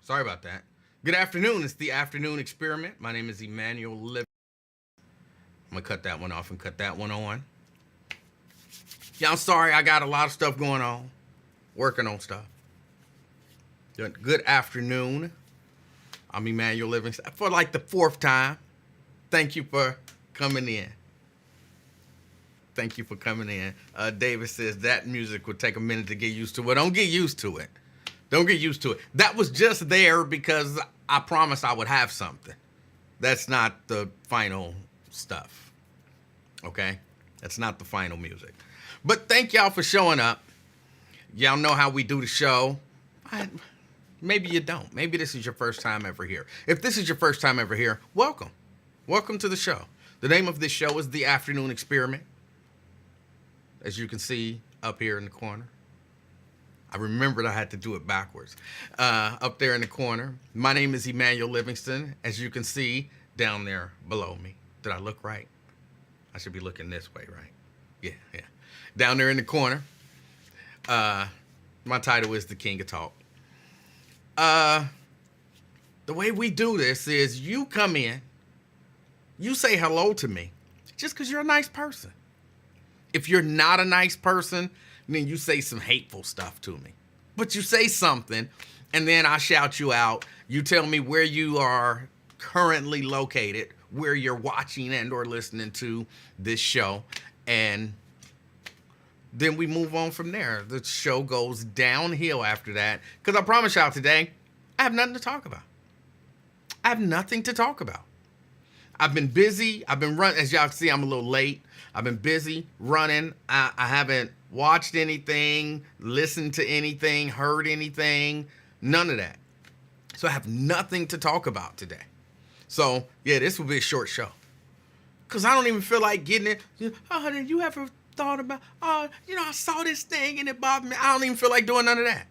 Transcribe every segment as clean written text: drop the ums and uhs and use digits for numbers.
Sorry about that. Good afternoon. It's the afternoon experiment. My name is Emanuel Livingston. I'm going to cut that one off and cut that one on. Yeah, I'm sorry. I got a lot of stuff going on. Working on stuff. Good afternoon. I'm Emanuel Livingston. For like the fourth time, thank you for coming in. Thank you for coming in. David says that music would take a minute to get used to. Well, don't get used to it. Don't get used to it. That was just there because I promised I would have something. That's not the final stuff. Okay? That's not the final music. But thank y'all for showing up. Y'all know how we do the show. Maybe you don't. Maybe this is your first time ever here. If this is your first time ever here, welcome. Welcome to the show. The name of this show is The Afternoon Experiment. As you can see up here in the corner. I remembered I had to do it backwards. Up there in the corner. My name is Emanuel Livingston. As you can see down there below me. Did I look right? I should be looking this way, right? Yeah. Down there in the corner. My title is The King of Talk. The way we do this is you come in. You say hello to me. Just because you're a nice person. If you're not a nice person, then you say some hateful stuff to me. But you say something, and then I shout you out. You tell me where you are currently located, where you're watching and or listening to this show, and then we move on from there. The show goes downhill after that, because I promise y'all today, I have nothing to talk about. I have nothing to talk about. I've been busy. I've been running. As y'all can see, I'm a little late. I've been busy running. I haven't watched anything, listened to anything, heard anything, none of that. So I have nothing to talk about today. So, yeah, this will be a short show. Because I don't even feel like getting it. Oh, did you ever thought about, I saw this thing and it bothered me. I don't even feel like doing none of that.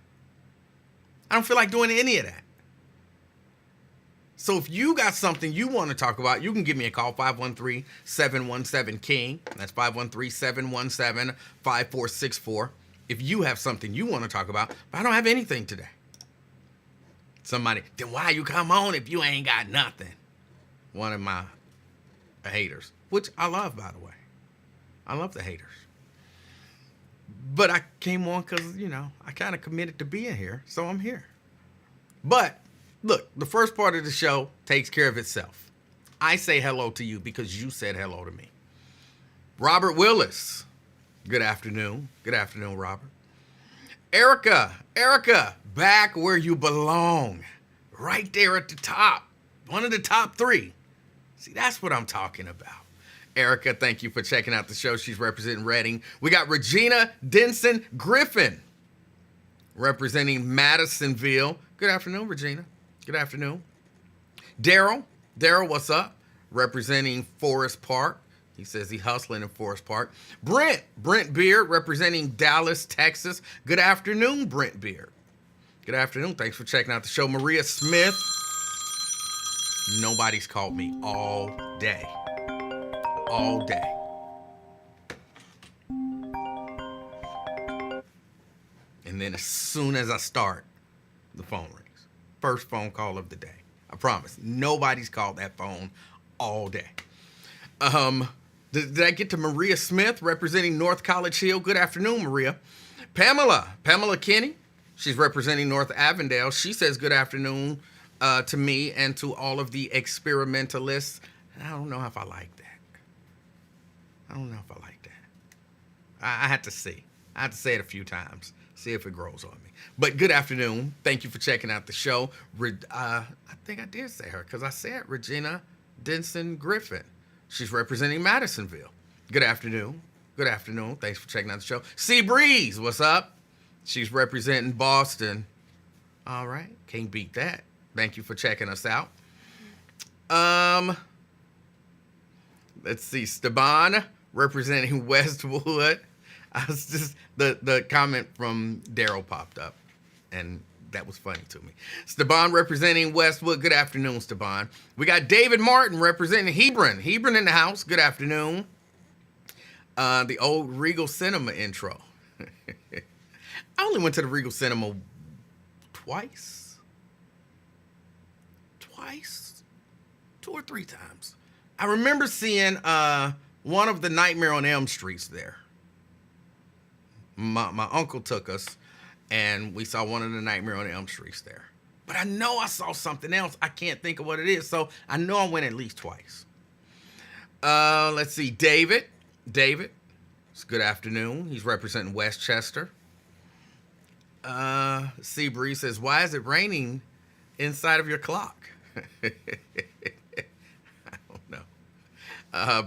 I don't feel like doing any of that. So if you got something you want to talk about, you can give me a call, 513-717-KING. That's 513-717-5464. If you have something you want to talk about, but I don't have anything today. Somebody, then why you come on if you ain't got nothing? One of my haters, which I love, by the way. I love the haters. But I came on because, I kind of committed to being here, so I'm here. But look, the first part of the show takes care of itself. I say hello to you because you said hello to me. Robert Willis, good afternoon. Good afternoon, Robert. Erica, back where you belong. Right there at the top. One of the top three. See, that's what I'm talking about. Erica, thank you for checking out the show. She's representing Reading. We got Regina Denson Griffin representing Madisonville. Good afternoon, Regina. Good afternoon. Daryl, what's up? Representing Forest Park. He says he's hustling in Forest Park. Brent Beard, representing Dallas, Texas. Good afternoon, Brent Beard. Good afternoon. Thanks for checking out the show. Maria Smith. Nobody's called me all day. All day. And then as soon as I start, the phone rings. First phone call of the day. I promise. Nobody's called that phone all day. Did I get to Maria Smith representing North College Hill? Good afternoon, Maria. Pamela Kinney. She's representing North Avondale. She says good afternoon to me and to all of the experimentalists. I don't know if I like that. I had to see. I had to say it a few times. See if it grows on me. But good afternoon. Thank you for checking out the show. I think I did say her because I said Regina Denson Griffin. She's representing Madisonville. Good afternoon. Good afternoon. Thanks for checking out the show. Sea Breeze, what's up? She's representing Boston. All right. Can't beat that. Thank you for checking us out. Let's see. Steban representing Westwood. I was just the comment from Daryl popped up, and that was funny to me. Steban representing Westwood. Good afternoon, Steban. We got David Martin representing Hebron. Hebron in the house. Good afternoon. The old Regal Cinema intro. I only went to the Regal Cinema twice. twice, 2 or 3 times. I remember seeing one of the Nightmare on Elm Streets there. My uncle took us, and we saw one of the Nightmare on Elm Streets there. But I know I saw something else. I can't think of what it is, so I know I went at least twice. Let's see, David. It's good afternoon. He's representing Westchester. Seabree says, why is it raining inside of your clock? I don't know.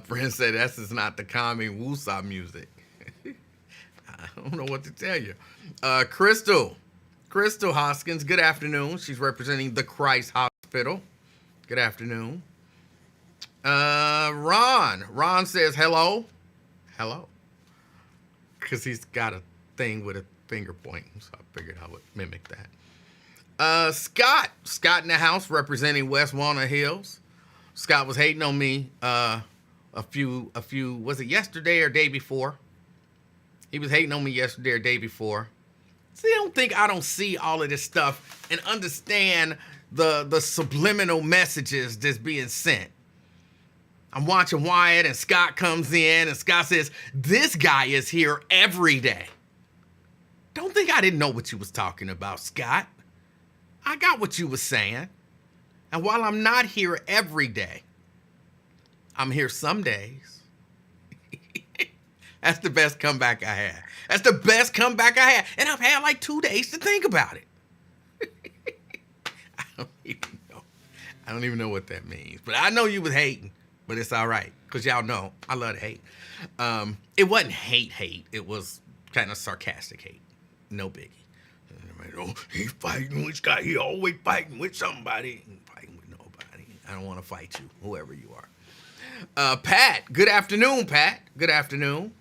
Brent said, this is not the calming woosah music. I don't know what to tell you. Crystal Hoskins, good afternoon. She's representing the Christ Hospital. Good afternoon. Ron says, hello. Because he's got a thing with a finger pointing, so I figured I would mimic that. Scott in the house representing West Walnut Hills. Scott was hating on me a few, was it yesterday or day before? He was hating on me yesterday or day before. See, I don't see all of this stuff and understand the subliminal messages that's being sent. I'm watching Wyatt and Scott comes in and Scott says, this guy is here every day. Don't think I didn't know what you was talking about, Scott. I got what you was saying. And while I'm not here every day, I'm here some days. That's the best comeback I had. And I've had like 2 days to think about it. I don't even know what that means. But I know you was hating. But it's all right, because y'all know I love to hate. It wasn't hate. It was kind of sarcastic hate. No biggie. Oh, he's fighting with Scott. He always fighting with somebody. He fighting with nobody. I don't want to fight you, whoever you are. Pat, good afternoon, Pat. Good afternoon.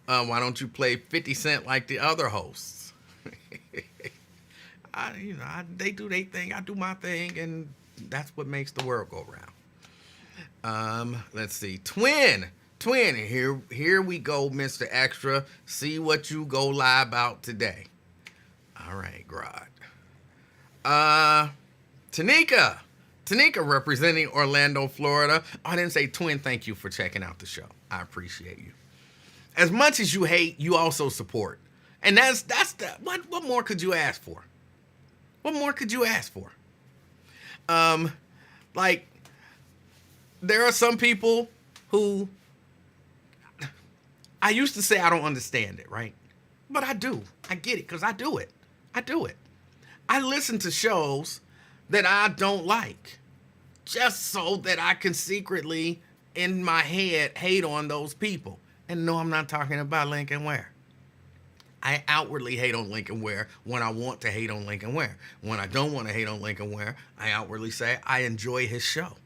Why don't you play 50 Cent like the other hosts? They do their thing. I do my thing, and that's what makes the world go round. Let's see. Twin, here we go, Mr. Extra. See what you go lie about today. All right, Grod. Tanika representing Orlando, Florida. I didn't say Twin, thank you for checking out the show. I appreciate you. As much as you hate, you also support. And that's what more could you ask for? What more could you ask for? There are some people who, I used to say I don't understand it, right? But I do. I get it because I do it. I listen to shows that I don't like just so that I can secretly, in my head, hate on those people. And no, I'm not talking about Lincoln Ware. I outwardly hate on Lincoln Ware when I want to hate on Lincoln Ware. When I don't want to hate on Lincoln Ware, I outwardly say I enjoy his show.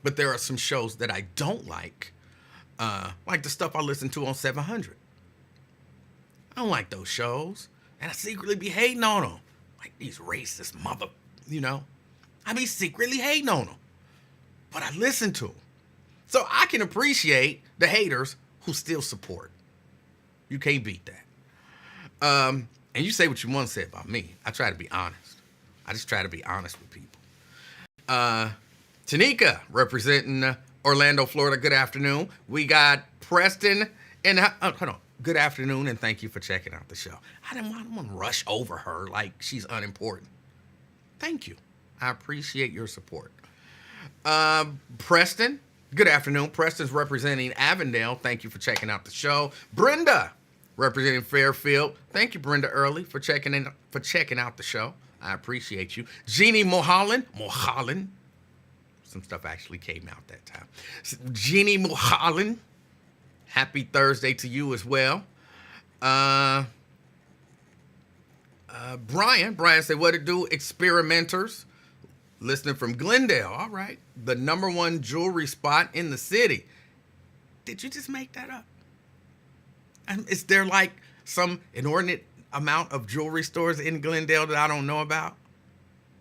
But there are some shows that I don't like the stuff I listen to on 700. I don't like those shows. And I secretly be hating on them. Like these racist mother, I be secretly hating on them. But I listen to them. So I can appreciate the haters who still support. You can't beat that. And you say what you want to say about me. I try to be honest. I just try to be honest with people. Tanika, representing Orlando, Florida. Good afternoon. We got Preston and hold on. Good afternoon, and thank you for checking out the show. I don't want to rush over her like she's unimportant. Thank you. I appreciate your support. Preston, good afternoon. Preston's representing Avondale. Thank you for checking out the show. Brenda, representing Fairfield. Thank you, Brenda Early, for checking out the show. I appreciate you. Jeannie Mulholland. Some stuff actually came out that time. Jeannie Mulholland. Happy Thursday to you as well. Brian said, what to do? Experimenters. Listening from Glendale. All right. The #1 jewelry spot in the city. Did you just make that up? Is there like some inordinate amount of jewelry stores in Glendale that I don't know about?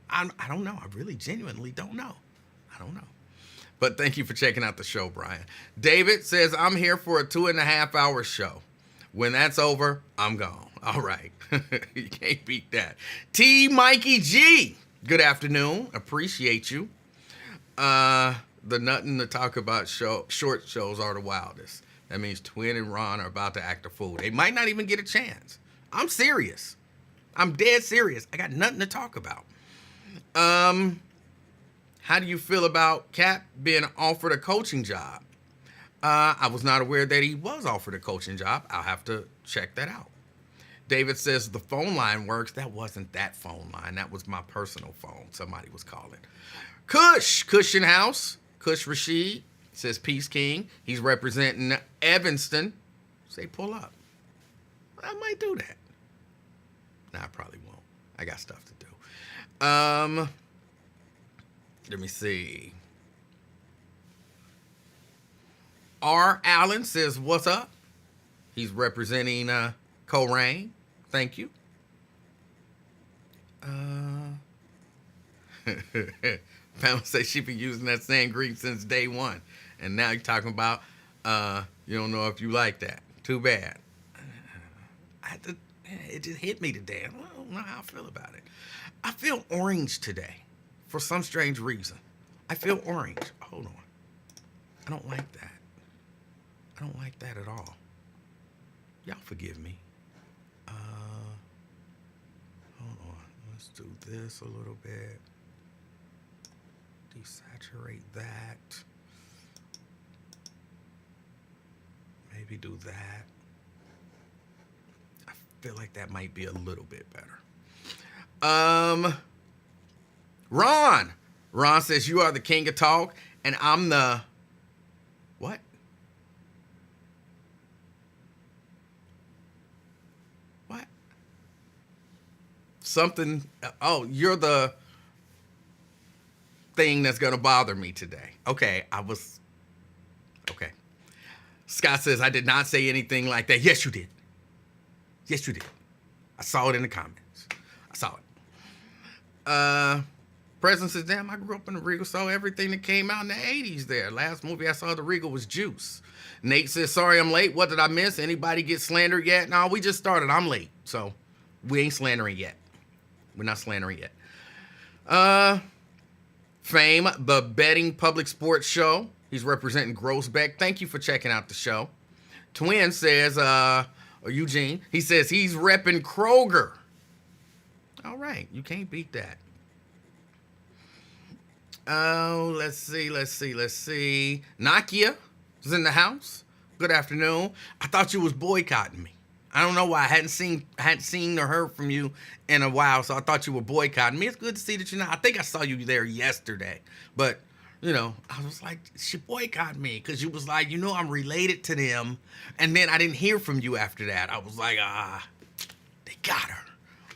I don't know. I really genuinely don't know. I don't know. But thank you for checking out the show, Brian. David says, I'm here for a 2.5-hour show. When that's over, I'm gone. All right. You can't beat that. T. Mikey G. Good afternoon. Appreciate you. The nothing to talk about short shows are the wildest. That means Twin and Ron are about to act a fool. They might not even get a chance. I'm serious. I'm dead serious. I got nothing to talk about. How do you feel about Cap being offered a coaching job? I was not aware that he was offered a coaching job. I'll have to check that out. David says the phone line works. That wasn't that phone line. That was my personal phone. Somebody was calling. Cushion House. Kush Rashid says Peace King. He's representing Evanston. Say pull up. I might do that. Nah, I probably won't. I got stuff to do. Let me see. R. Allen says, what's up? He's representing Corain. Thank you. Pamela says she been using that same greeting since day one. And now you're talking about you don't know if you like that. Too bad. It just hit me today. I don't know how I feel about it. I feel orange today. For some strange reason. I feel orange. Hold on. I don't like that. I don't like that at all. Y'all forgive me. Hold on. Let's do this a little bit. Desaturate that. Maybe do that. I feel like that might be a little bit better. Ron says you are the king of talk, and I'm the what? What? Something. Oh, you're the thing that's gonna bother me today. Okay, okay. Scott says I did not say anything like that. Yes, you did. Yes, you did. I saw it in the comments. I saw it. President says, damn, I grew up in the Regal, saw everything that came out in the 80s there. Last movie I saw the Regal was Juice. Nate says, sorry I'm late. What did I miss? Anybody get slandered yet? No, we just started. I'm late. So we ain't slandering yet. We're not slandering yet. Fame, the betting public sports show. He's representing Grossbeck. Thank you for checking out the show. Twin says, Eugene, he says he's repping Kroger. All right. You can't beat that. Oh, let's see. Nakia is in the house. Good afternoon. I thought you was boycotting me. I don't know why. I hadn't seen or heard from you in a while, so I thought you were boycotting me. It's good to see that you're not. I think I saw you there yesterday, but I was like, she boycotted me because you was like, I'm related to them, and then I didn't hear from you after that. I was like, they got her.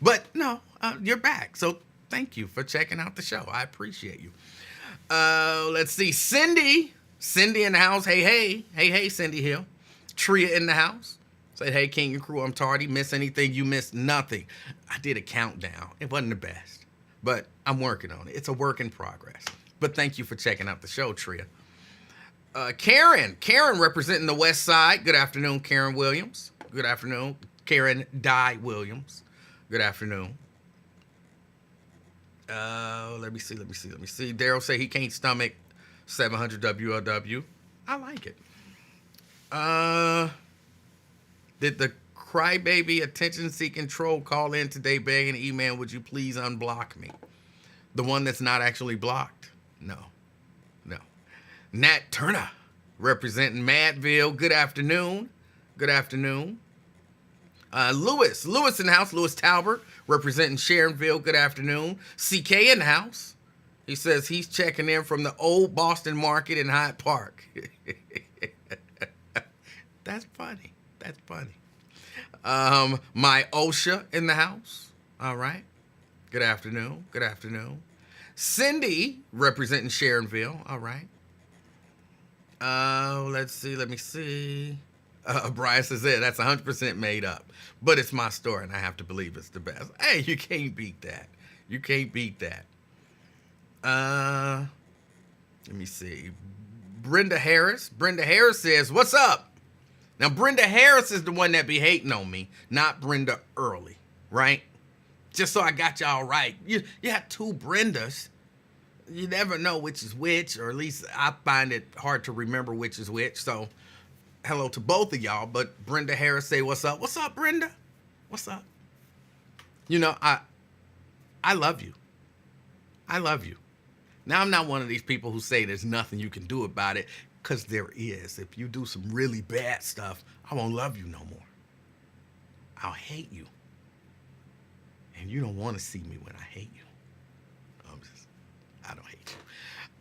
But no, you're back. So thank you for checking out the show. I appreciate you. Let's see. Cindy in the house. Hey, Cindy Hill. Tria in the house. Said, hey, King and crew, I'm tardy. Miss anything? You missed nothing. I did a countdown. It wasn't the best, but I'm working on it. It's a work in progress. But thank you for checking out the show, Tria. Karen representing the West Side. Good afternoon, Karen Williams. Good afternoon, Karen Dye Williams. Good afternoon. Let me see. Daryl say he can't stomach 700 WLW. I like it. Did the crybaby attention-seeking troll call in today begging email, would you please unblock me? The one that's not actually blocked? No. Nat Turner representing Madville. Good afternoon. Lewis in the house. Lewis Talbert representing Sharonville. Good afternoon. CK in the house. He says he's checking in from the old Boston Market in Hyde Park. That's funny. My OSHA in the house. All right. Good afternoon. Cindy representing Sharonville. All right. Let's see. Let me see. Brian says, that's 100% made up. But it's my story, and I have to believe it's the best. Hey, you can't beat that. Let me see. Brenda Harris says, what's up? Now, Brenda Harris is the one that be hating on me, not Brenda Early, right? Just so I got y'all right. You had two Brendas. you never know which is which, or at least I find it hard to remember which is which. So hello to both of y'all. But Brenda Harris say, what's up? What's up, Brenda? What's up? You know, I love you. I love you. Now, I'm not one of these people who say there's nothing you can do about it, because there is. If you do some really bad stuff, I won't love you no more. I'll hate you. And you don't want to see me when I hate you. I don't hate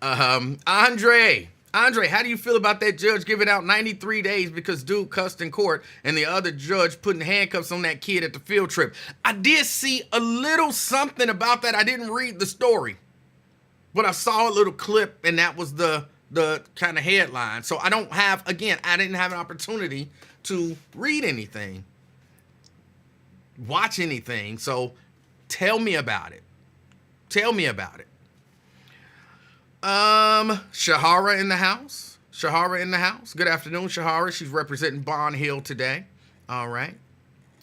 you. Andre, how do you feel about that judge giving out 93 days because dude cussed in court and the other judge putting handcuffs on that kid at the field trip? I did see a little something about that. I didn't read the story, but I saw a little clip, and that was the kind of headline. So I didn't have an opportunity to read anything, watch anything. So tell me about it. Shahara in the house. Good afternoon, Shahara. She's representing Bond Hill today. All right.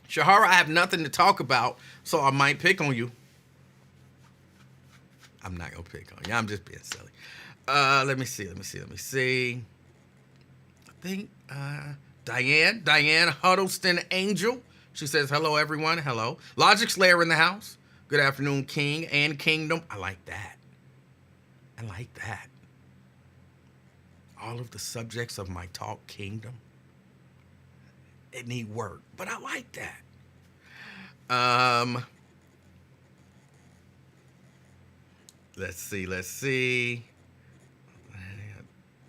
Shahara, I have nothing to talk about, so I might pick on you. I'm not going to pick on you. I'm just being silly. Let me see. I think Diane Huddleston Angel. She says, hello, everyone. Hello. Logic Slayer in the house. Good afternoon, King and Kingdom. I like that. All of the subjects of my talk, Kingdom, it need work, but I like that. Let's see.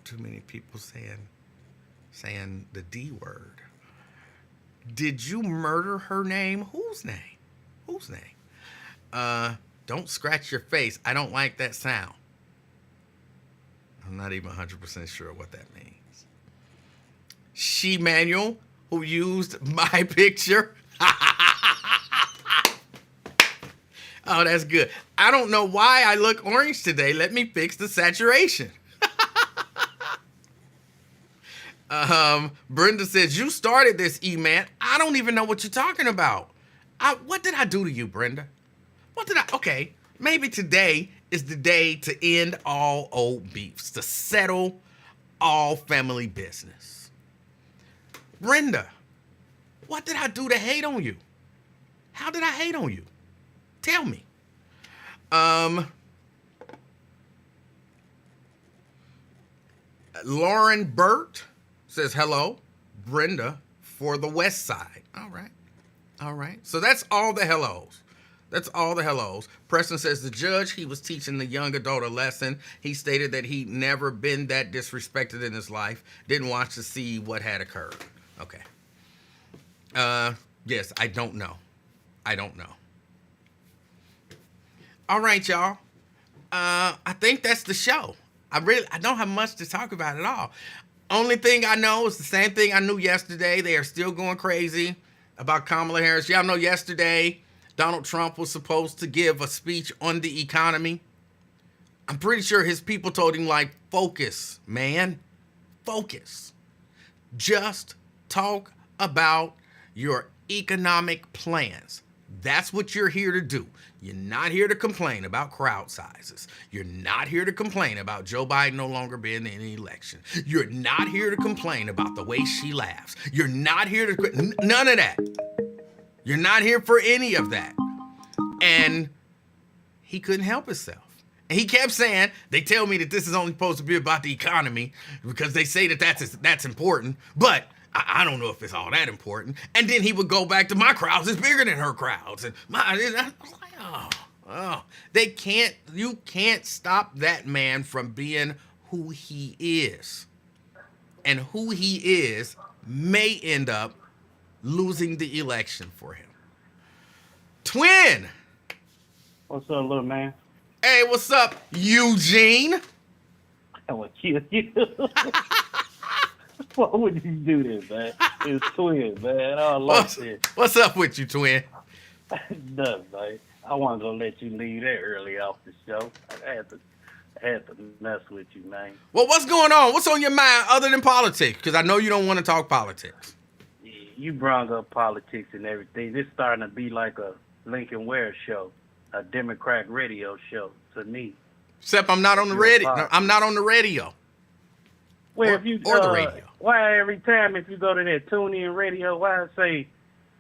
Too many people saying the D word. Did you murder her name? Whose name? Don't scratch your face. I don't like that sound. I'm not even 100% sure what that means. She Manuel, who used my picture. Oh, that's good. I don't know why I look orange today. Let me fix the saturation. Brenda says, you started this, E-Man. I don't even know what you're talking about. What did I do to you, Brenda? Okay, maybe today is the day to end all old beefs, to settle all family business. Brenda, what did I do to hate on you? How did I hate on you? Tell me. Lauren Burt says, hello, Brenda, for the West Side. All right. So that's all the hellos. Preston says, the judge, he was teaching the young adult a lesson. He stated that he'd never been that disrespected in his life. Didn't watch to see what had occurred. Okay. Yes, I don't know. All right, y'all. I think that's the show. I don't have much to talk about at all. Only thing I know is the same thing I knew yesterday. They are still going crazy about Kamala Harris. Y'all know yesterday Donald Trump was supposed to give a speech on the economy. I'm pretty sure his people told him, like, focus, man. Focus. Just talk about your economic plans. That's what you're here to do. You're not here to complain about crowd sizes. You're not here to complain about Joe Biden no longer being in the election. You're not here to complain about the way she laughs. You're not here to... None of that. You're not here for any of that. And he couldn't help himself. And he kept saying, they tell me that this is only supposed to be about the economy because they say that that's important, but I don't know if it's all that important. And then he would go back to, my crowds is bigger than her crowds. And I was like, you can't stop that man from being who he is. And who he is may end up losing the election for him. Twin. What's up, little man? Hey, what's up, Eugene? I would kill you. Why would you do this, man? It's Twin, man. I love this. What's up with you, Twin? Nothing, man. I wasn't gonna let you leave that early off the show. I had to mess with you, man. Well, what's going on? What's on your mind other than politics? Because I know you don't want to talk politics. You brought up politics and everything. This starting to be like a Lincoln Ware show, a Democrat radio show to me. Except I'm not on the You're a radio. podcast. I'm not on the radio. Well, Or- if you or the radio. why every time if you go to that TuneIn radio, why it say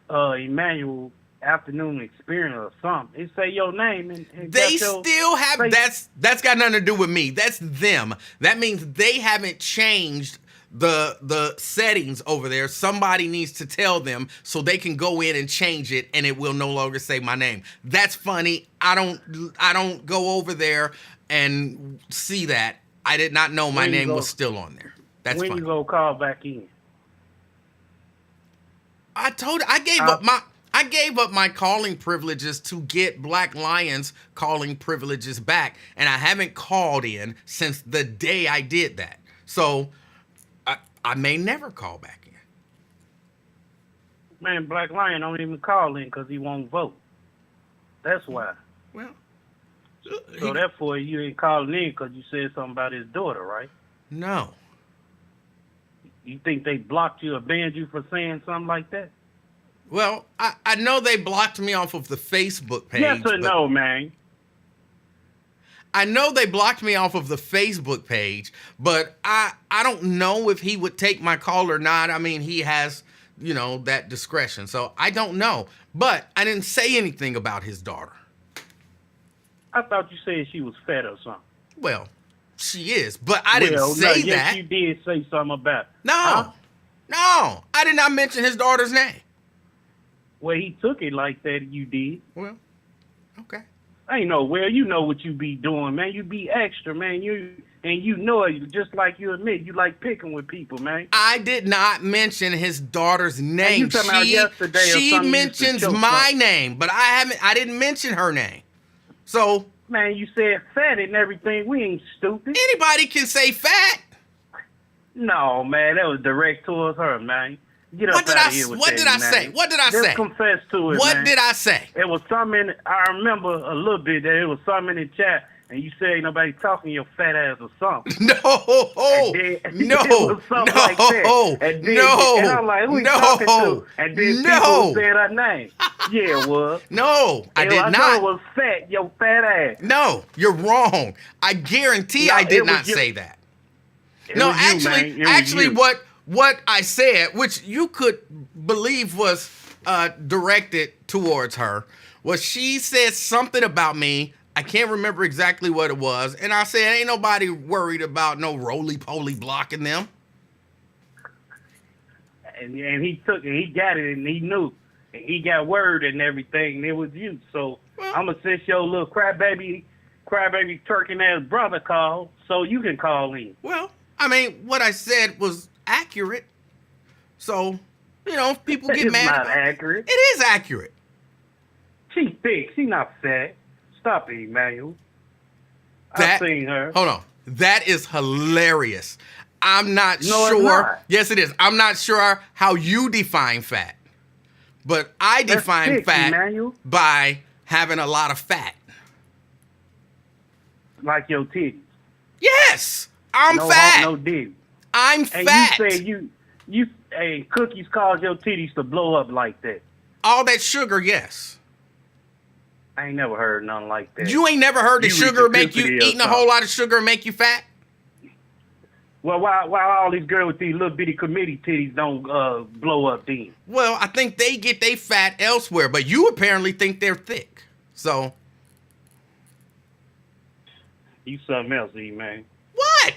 Emanuel Afternoon Experience or something? It say your name and They got your still have face. that's got nothing to do with me. That's them. That means they haven't changed the settings over there. Somebody needs to tell them so they can go in and change it and it will no longer say my name. That's funny. I don't go over there and see that. I did not know my When you name go- was still on there. That's when funny. you go call back in. I gave up my calling privileges to get Black Lions calling privileges back, and I haven't called in since the day I did that. So I may never call back in. Man, Black Lion don't even call in because he won't vote. That's why. Well, So therefore, you ain't calling in because you said something about his daughter, right? no. You think they blocked you or banned you for saying something like that? Well, I know they blocked me off of the Facebook page. Yes or but no, man? I know they blocked me off of the Facebook page, but I don't know if he would take my call or not. I mean, he has, that discretion. So I don't know. But I didn't say anything about his daughter. I thought you said she was fat or something. Well, she is, but I didn't Well, say no, yes, that. you did say something about it. No, Huh? no, I did not mention his daughter's name. Well, he took it like that, you did. Well, okay. I ain't know, well, you know what you be doing, man. You be extra, man. You know it, just like you admit, you like picking with people, man. I did not mention his daughter's name. you talking about yesterday or She something, you used to mentions choke my up. name, but I didn't mention her name. So Man, you said fat and everything. We ain't stupid. anybody can say fat. No, man, that was direct towards her, man. Get up What did out I of here with what that, did I man. say? What did I Just say? confess to it, What man. did I say? It was something I remember a little bit that it was something in the chat, and you said ain't nobody talking your fat ass or something. No, And then- no, it was something no, like that. And then, no, and I'm like, who he no, talking to? And then no. people said her name. Yeah, it was. No, I did I know not. it was fat, your fat ass. No, you're wrong. I guarantee No, I it did was not you. say that. It No, was you, man. It was actually, you. what I said, which you could believe was directed towards her, was she said something about me. I can't remember exactly what it was, and I said, "Ain't nobody worried about no roly-poly blocking them." And he took it, he got it, and he knew. And he got word and everything, and it was you. So Well- I'm going to send your little crybaby twerking ass brother call so you can call in. Well, I mean, what I said was accurate. So, if people get It's mad not about it, accurate. it is accurate. She's thick. She's not fat. Stop it, Emmanuel. That- I've seen her. Hold on. That is hilarious. I'm not No, it's sure. not. Yes, it is. I'm not sure how you define fat. But I That's define thick, fat Emmanuel. by having a lot of fat. Like your titties. Yes, I'm no fat. hump, no dig. I'm And fat. you said you Cookies caused your titties to blow up like that. All that sugar, yes. I ain't never heard nothing like that. You ain't never heard the You sugar make you electricity or eating a whole something. lot of sugar make you fat? Well, why all these girls with these little bitty committee titties don't blow up then? Well, I think they get they fat elsewhere, but you apparently think they're thick. So You something else, man. what?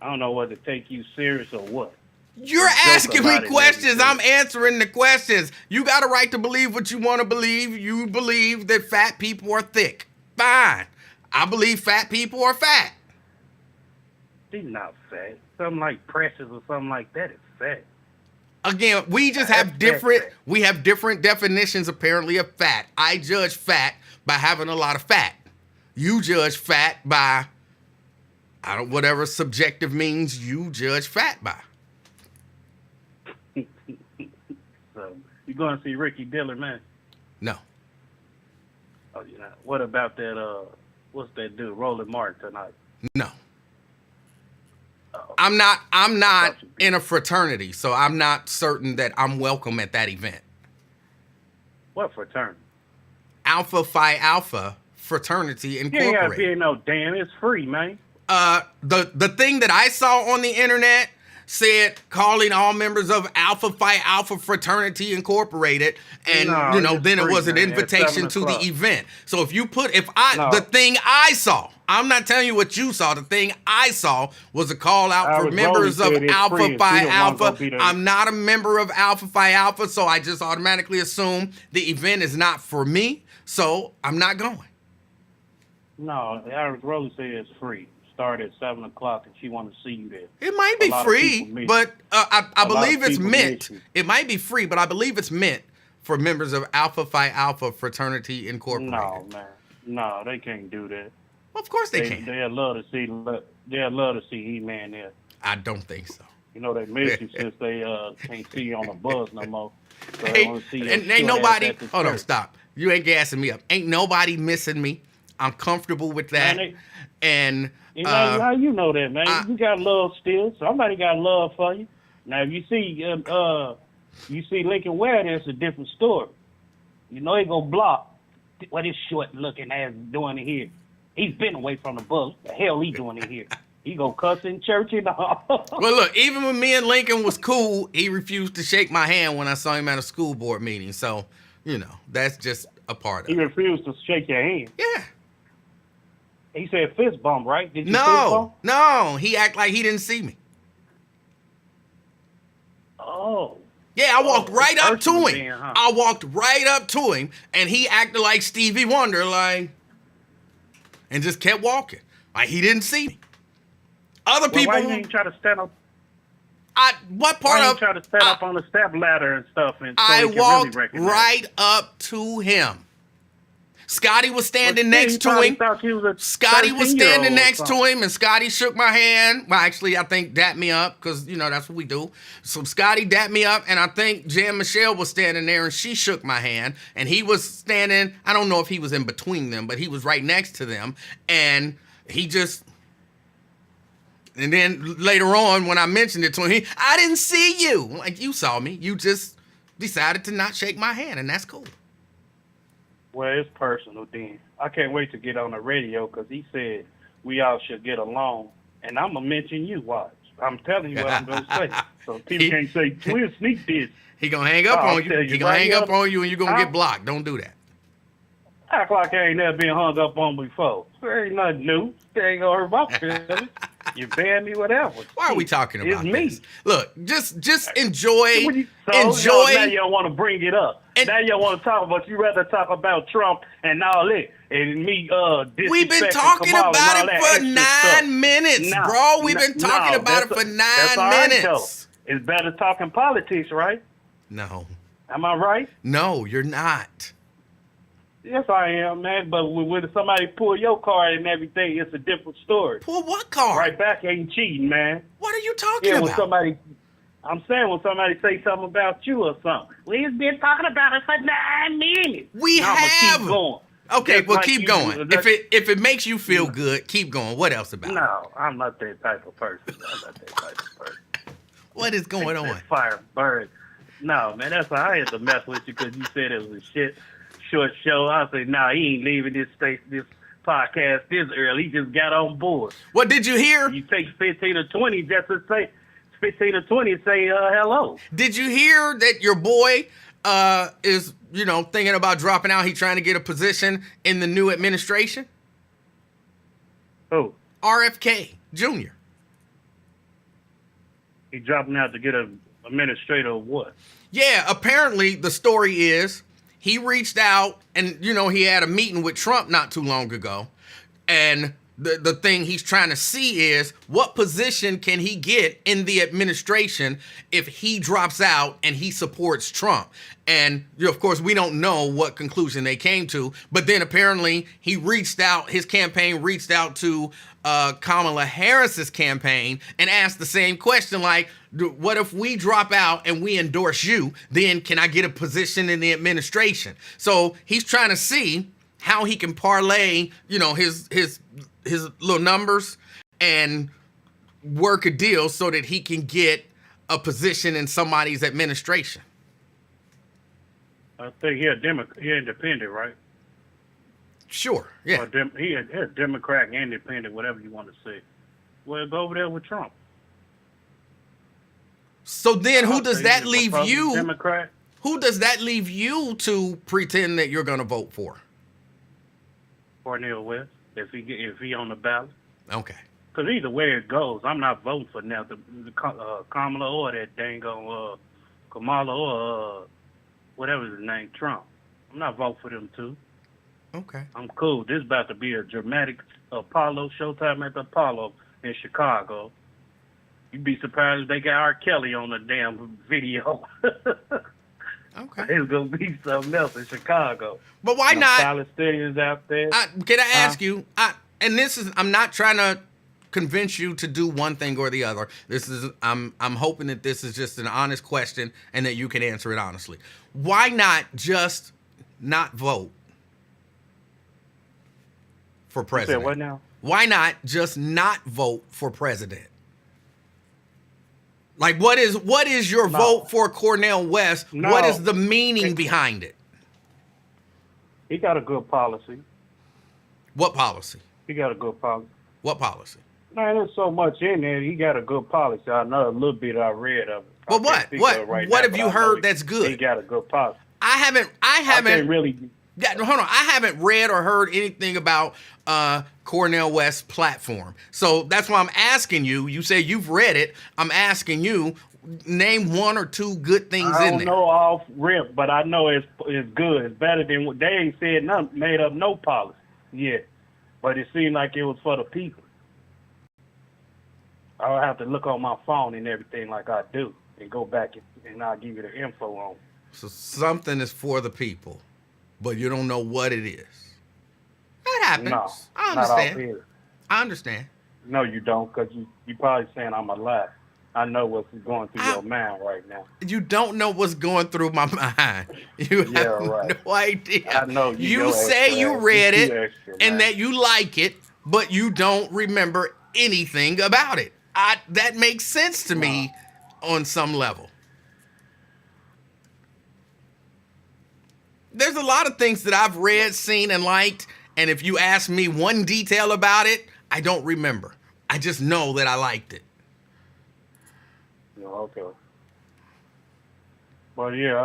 I don't know whether to take you serious or what. You're Joke asking me about it, questions. maybe, I'm answering the questions. You got a right to believe what you want to believe. You believe that fat people are thick. Fine. I believe fat people are fat. She's not fat. Something like Precious or something like that is fat. Again, we just have different definitions apparently of fat. I judge fat by having a lot of fat. You judge fat by whatever subjective means you judge fat by. So you going to see Ricky Dillon, man? No. Oh, you know. What about that? What's that dude, Roland Martin tonight? No. Oh. I'm not thought you'd be- in a fraternity, so I'm not certain that I'm welcome at that event. What fraternity? Alpha Phi Alpha Fraternity You ain't gotta Incorporated. be in no damn. It's free, man. The thing that I saw on the internet said calling all members of Alpha Phi Alpha Fraternity Incorporated, and No, it's then it free, was an man, at invitation 7 to the o'clock. event. So if the No. thing I saw, I'm not telling you what you saw. The thing I saw was a call out for Alex members Rowley of said it's Alpha free if Phi you don't wanna go Alpha. be there. I'm not a member of Alpha Phi Alpha, so I just automatically assume the event is not for me. So I'm not going. No, Alex Rowley said it's free. Start at 7 o'clock, and she want to see you there. It might A be lot of free, people miss- but I a lot of believe it's people meant. miss you. It might be free, but I believe it's meant for members of Alpha Phi Alpha Fraternity Incorporated. No, man. No, they can't do that. Well, of course they can. They'll love to see. They'll love to see E-Man there. I don't think so. You know they miss you since they can't see you on the bus no more. So they Hey, want to see you. and ain't nobody. Hold on, stop. You ain't gassing me up. Ain't nobody missing me. I'm comfortable with that. Man, And how you know that, man? You got love still. Somebody got love for you. Now, if you see Lincoln Ware, that's a different story. You know he gonna block what his short looking ass doing in here. He's been away from the bus. What the hell he doing in here? He gonna cuss in church and all. well, look, even when me and Lincoln was cool, he refused to shake my hand when I saw him at a school board meeting. So, that's just a part of He it. refused to shake your hand. Yeah. He said fist bump, right? Did you fist No, bump? no. He act like he didn't see me. Oh. Yeah, I walked right up to personal him. then, huh? I walked right up to him, and he acted like Stevie Wonder, and just kept walking. Like he didn't see me. Other Well, people, why you ain't try to stand up? what Why part you of, try to stand up on the step ladder and stuff, and so I he can walked really recognize right up to him. Scotty was standing But next he to probably him. thought you was a Scotty was 13-year-old standing or next something. to him, and Scotty shook my hand. Well, actually, I think dapped me up, because, that's what we do. So Scotty dapped me up, and I think Jan Michelle was standing there, and she shook my hand. And he was standing, I don't know if he was in between them, but he was right next to them. And he just... And then later on, when I mentioned it to him, I didn't see you. Like, you saw me. You just decided to not shake my hand, and that's cool. Well, it's personal then. I can't wait to get on the radio because he said we all should get along. And I'm going to mention you, watch. I'm telling you what I'm going to say. So people can't say, Twin sneak this. He gonna hang up I'll on you. tell He you gonna right hang here. up on you, and you're gonna Huh? get blocked. Don't do that. Act like I ain't never been hung up on before. There ain't nothing new. There ain't going to hurt my feelings. You ban me, whatever. Why are we talking about It's me. this? Look, just enjoy, Now you enjoy. don't want to bring it up. And- Now you don't want to talk about. You rather talk about Trump and all that, and me. We've been disrespecting talking Kamala and about all it that for extra 9 stuff. minutes, No, bro. We've been no, talking about it that's- for that's 9 all right, minutes. though. It's better talking politics, right? No, Am I right? no, you're not. Yes, I am, man. But when somebody pull your card and everything, it's a different story. Pull what card? Right back ain't cheating, man. What are you talking Yeah, when about? somebody, I'm saying when somebody say something about you or something. We've been talking about it for 9 minutes. We Now I'ma have. keep going. Okay, Just well, like keep you- going. just- If it makes you feel good, keep going. What else about it? No, I'm not that type of person. I'm not that type of person. What is going on? That fire bird. No, man, that's why I had to mess with you because you said it was a short show. I said, nah, he ain't leaving this podcast this early. He just got on board. What did you hear? You take 15 or 20 just to say 15 or 20 and say hello. Did you hear that your boy is, thinking about dropping out? He trying to get a position in the new administration? Who? RFK Jr. He dropping out to get an administrator or what? Yeah, apparently the story is he reached out and, he had a meeting with Trump not too long ago. And the thing he's trying to see is what position can he get in the administration if he drops out and he supports Trump. And, of course, we don't know what conclusion they came to. But then apparently his campaign reached out to Kamala Harris's campaign and asked the same question, like, what if we drop out and we endorse you? Then can I get a position in the administration? So he's trying to see how he can parlay, his little numbers and work a deal so that he can get a position in somebody's administration. I think he a Democrat. He independent, right? Sure. Yeah. He a Democrat, independent, whatever you want to say. Well, go over there with Trump. So then who I'll does say that he's a leave Republican, you? Democrat. Who does that leave you to pretend that you're going to vote for? Cornel West, if he on the ballot. Okay. Because either way it goes, I'm not voting for now the Kamala or that dango Kamala or whatever his name, Trump. I'm not voting for them two. Okay. I'm cool. This is about to be a dramatic Apollo showtime at the Apollo in Chicago. You'd be surprised if they got R. Kelly on the damn video. Okay. It's gonna be something else in Chicago. But why not? Palestinians out there. Can I ask you? I'm not trying to convince you to do one thing or the other. I'm hoping that this is just an honest question and that you can answer it honestly. Why not just not vote for president? You said what now? Why not just not vote for president? Like, what is your vote for Cornel West? No. What is the meaning behind it? He got a good policy. What policy? He got a good policy. What policy? Man, there's so much in there. He got a good policy. I know a little bit I read of it. Well, what have you heard that's good? He got a good policy. I haven't can't really. Hold on. I haven't read or heard anything about Cornel West's platform. So that's why I'm asking you. You say you've read it. I'm asking you, name one or two good things in there. I don't know off rip, but I know it's good. It's better than what they ain't said nothing, made up no policy yet. But it seemed like it was for the people. I'll have to look on my phone and everything like I do and go back and I'll give you the info on it. So something is for the people, but you don't know what it is. That happens. No, I not off understand. here. I understand. No, you don't, because you probably saying I'm a lie. I know what's going through your mind right now. You don't know what's going through my mind. You have no idea. I know you say you read it and that you like it, but you don't remember anything about it. That makes sense to me on some level. There's a lot of things that I've read, seen, and liked, and if you ask me one detail about it, I don't remember. I just know that I liked it. Okay. But yeah,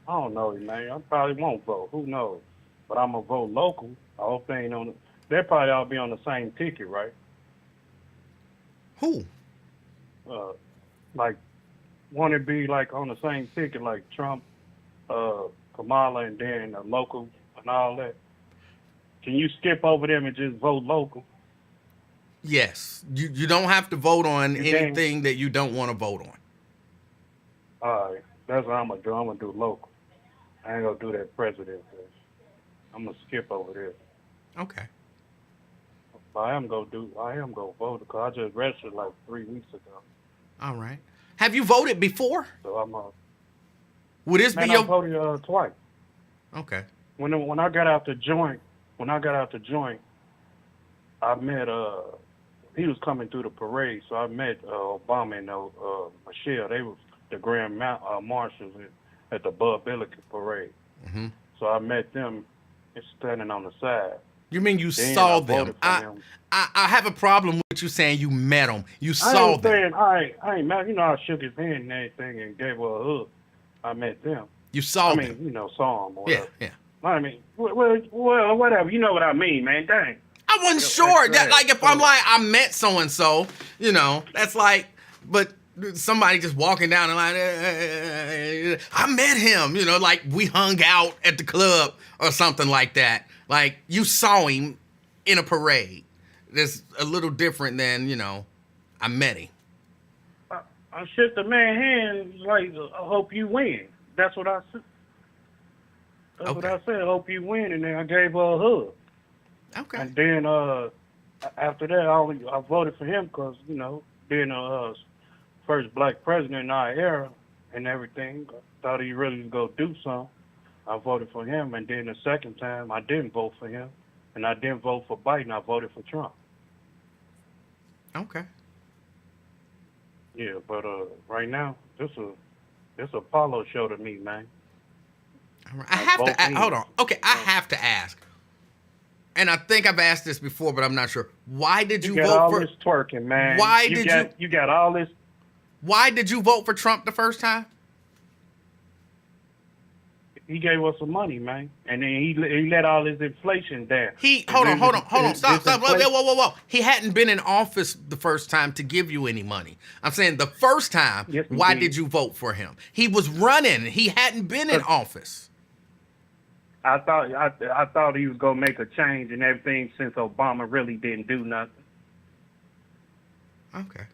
I don't know, man. I probably won't vote. Who knows? But I'm gonna vote local. I hope they ain't on the. They probably all be on the same ticket, right? Who? Like, want to be like on the same ticket, like Trump, Kamala, and then local and all that. Can you skip over them and just vote local? Yes. You don't have to vote on You anything that you don't want to vote on. All right. That's what I'm going to do. I'm going to do local. I ain't going to do that president thing. I'm going to skip over there. Okay. But I am going to vote because I just registered like 3 weeks ago. All right. Have you voted before? So I'm Would this be your... I voted twice. Okay. When I got out the joint, I met he was coming through the parade, so I met Obama and Michelle. They were the Grand Marshals at the Bud Billiken parade. Mm-hmm. So I met them standing on the side. You mean you saw them? I have a problem with you saying you met them. You saw them. I ain't mad. You know, I shook his hand and everything and gave her a hug. I met them. You saw them. I mean, saw them. Or whatever. Yeah. I mean, well, whatever. You know what I mean, man. Dang. I wasn't sure. That, like, if I'm like, I met so-and-so, that's like, but somebody just walking down and like, I met him, like we hung out at the club or something like that. Like, you saw him in a parade. That's a little different than, I met him. I shook the man's hand like, I hope you win. That's what I said. What I said. I hope you win, and then I gave her a hug. Okay. And then after that, I voted for him because being first black president in our era and everything, I thought he really was gonna do something. I voted for him, and then the second time I didn't vote for him, and I didn't vote for Biden. I voted for Trump. Okay. Yeah, but right now this Apollo show to me, man. All right. I have to hold on. Okay, I have to ask. and I think I've asked this before, but I'm not sure. Why did you got vote all for? this twerking, man. Why you got all this? Why did you vote for Trump the first time? He gave us some money, man, and then he let all this inflation down. Hold on, stop. Whoa. He hadn't been in office the first time to give you any money. I'm saying the first time. Yes, why did you vote for him? He was running. He hadn't been in office. I thought he was gonna make a change and everything since Obama really didn't do nothing. Okay.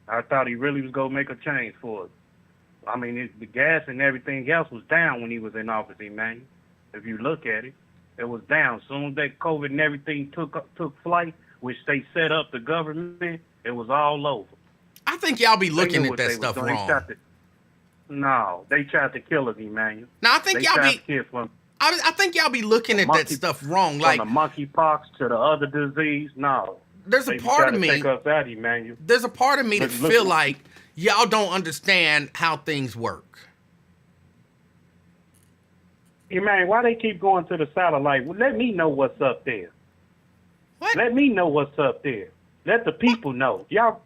I thought he really was gonna make a change for us. I mean, the gas and everything else was down when he was in office, man. If you look at it, it was down. As soon as that COVID and everything took flight, which they set up the government, it was all over. I think y'all be looking at that stuff wrong. No, they tried to kill us, Emanuel. Now I think I think y'all be looking at that stuff wrong. Like from the monkeypox to the other disease. No, there's a part of me. Take us out, Emanuel. There's a part of me that feel like y'all don't understand how things work. Emanuel, why they keep going to the satellite? Well, let me know what's up there. What? Let me know what's up there. Let the people know. Y'all.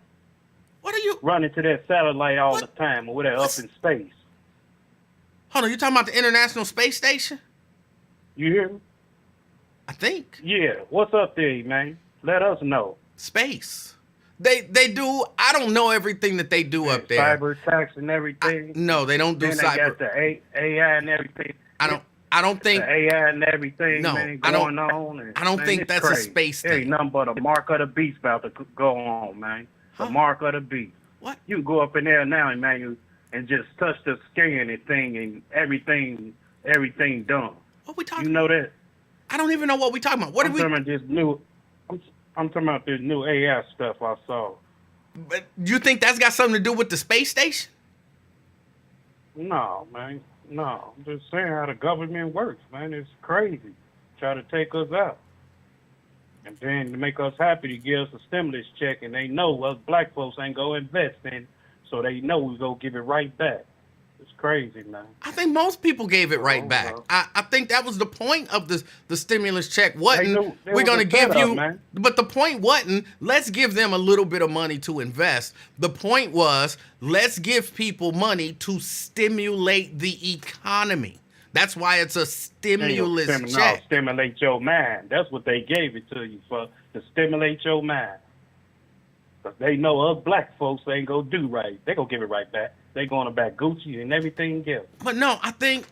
What are you running to that satellite all the time, or whatever, up in space? Hold on, you talking about the International Space Station? You hear me? I think. Yeah. What's up there, man? Let us know. Space. They do. I don't know everything that they do up there. Cyber attacks and everything. No, they don't do then cyber. They got the AI and everything. I don't think the AI and everything. No, man, I don't. On and, I don't man, think that's crazy. a space thing. There ain't nothing but a mark of the beast about to go on, man. The mark of the beast. What? You can go up in there now, Emmanuel, and just touch the skin and thing and everything done. What we talking? You know that? I don't even know what we talking about. What are we? I'm talking about this new AI stuff I saw. But you think that's got something to do with the space station? No, man. No. I'm just saying how the government works, man. It's crazy. Try to take us out. And then to make us happy to give us a stimulus check, and they know us black folks ain't go invest in, so they know we go give it right back. It's crazy, man. I think most people gave it right back. I think that was the point of the stimulus check. Wasn't we're going to give you, man. But the point wasn't let's give them a little bit of money to invest. The point was let's give people money to stimulate the economy. That's why it's a stimulus check. No, stimulate your mind. That's what they gave it to you for, to stimulate your mind. Because they know us black folks ain't going to do right. They going to give it right back. They going to back Gucci and everything else. But no, I think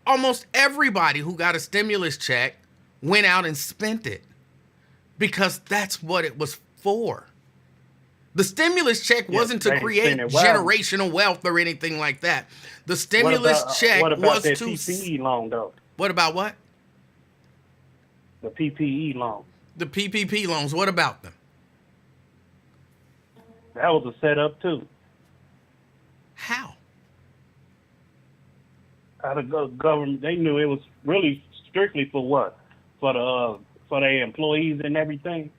almost everybody who got a stimulus check went out and spent it because that's what it was for. The stimulus check wasn't to create generational wealth or anything like that. The stimulus check what about was that to PPE loan though. What about what? The PPE loan. The PPP loans. What about them? That was a setup too. How? How the government, they knew it was really strictly for what? For their employees and everything.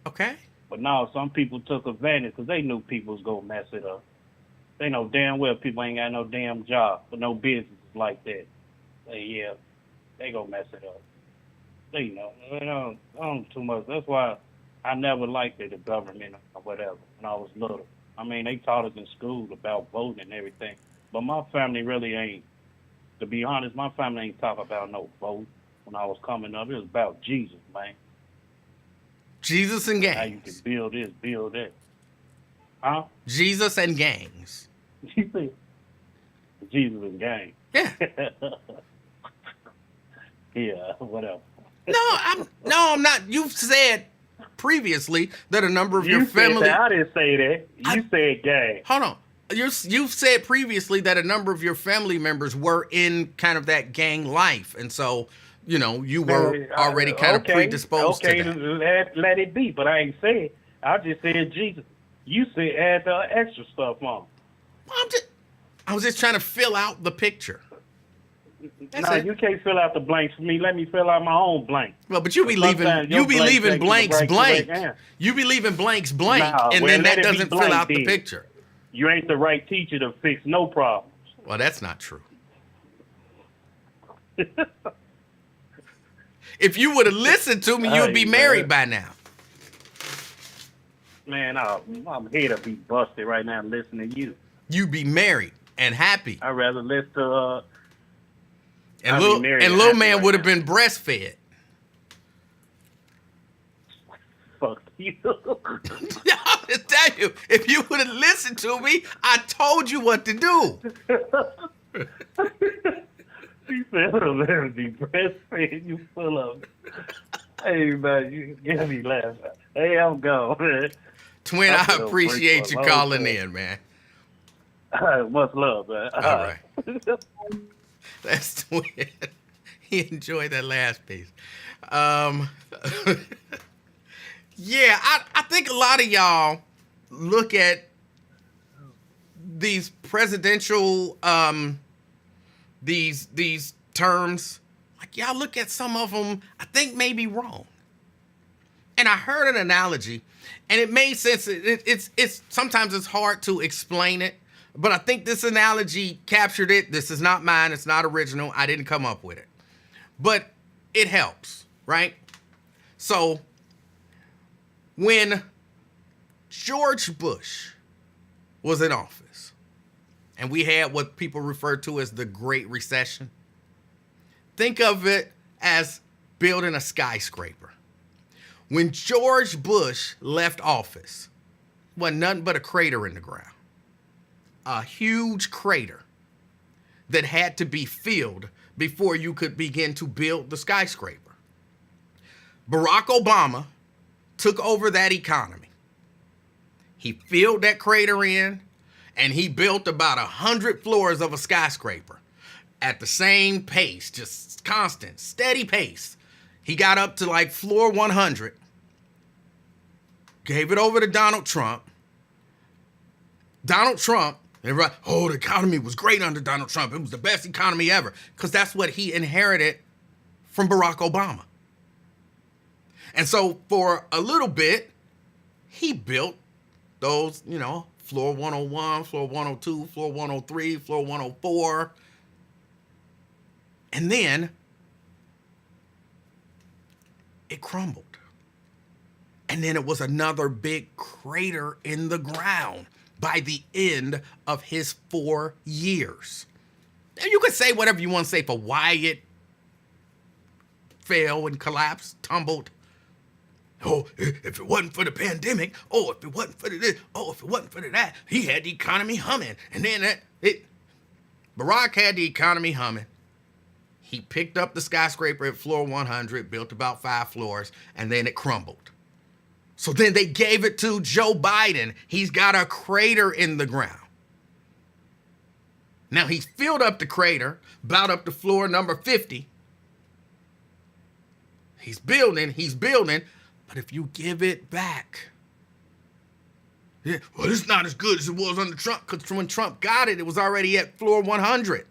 Okay. But now some people took advantage because they knew people was going to mess it up. They know damn well people ain't got no damn job or no business like that. They going to mess it up. They know. They don't too much. That's why I never liked the government or whatever when I was little. I mean, they taught us in school about voting and everything. But my family really ain't, to be honest, my family ain't talk about no vote when I was coming up. It was about Jesus, man. Jesus and gangs. How you can build this, build that. Huh? Jesus and gangs. Jesus and gangs. Yeah. Yeah, whatever. No, I'm not. You've said previously that a number of your family. Said that. I didn't say that. You said gang. Hold on. You've said previously that a number of your family members were in kind of that gang life, and so you were already kind of predisposed to that. Okay, let it be. But I ain't said. I just said Jesus. You said add the extra stuff on. I was just trying to fill out the picture. No, you can't fill out the blanks for me. Let me fill out my own blank. Well, but you be leaving blanks blank. You be leaving blanks blank, and then that doesn't fill out the picture. You ain't the right teacher to fix no problems. Well, that's not true. If you would have listened to me, you'd be married by now. Man, my head be busted right now listening to you. You'd be married and happy. I'd rather listen to and little man would have been breastfed. Fuck you. I'll tell you, if you would have listened to me, I told you what to do. You said let be breastfed. You full of it. Hey man, you get me laughing. Hey, I'm gone, man. Twin, I appreciate you calling in, man. Much love, man. All right. That's Twin. He enjoyed that last piece. Yeah, I think a lot of y'all look at these presidential these terms, like y'all look at some of them, I think maybe wrong. And I heard an analogy, and it made sense. It's sometimes it's hard to explain it, but I think this analogy captured it. This is not mine. It's not original. I didn't come up with it, but it helps, right? So when George Bush was in office, and we had what people refer to as the Great Recession, think of it as building a skyscraper. When George Bush left office, wasn't nothing but a crater in the ground. A huge crater that had to be filled before you could begin to build the skyscraper. Barack Obama took over that economy. He filled that crater in, and he built about 100 floors of a skyscraper at the same pace, just constant, steady pace. He got up to like floor 100, gave it over to Donald Trump. Donald Trump, everybody, the economy was great under Donald Trump. It was the best economy ever, because that's what he inherited from Barack Obama. And so for a little bit, he built those, floor 101, floor 102, floor 103, floor 104. And then it crumbled. And then it was another big crater in the ground by the end of his 4 years. Now, you could say whatever you want to say for why it fell and collapsed, tumbled. If it wasn't for the pandemic, if it wasn't for this, if it wasn't for that, he had the economy humming. And then Barack had the economy humming. He picked up the skyscraper at floor 100, built about 5 floors, and then it crumbled. So then they gave it to Joe Biden. He's got a crater in the ground. Now he's filled up the crater, about up to floor number 50. He's building, but if you give it back, it's not as good as it was under Trump, because when Trump got it, it was already at floor 100.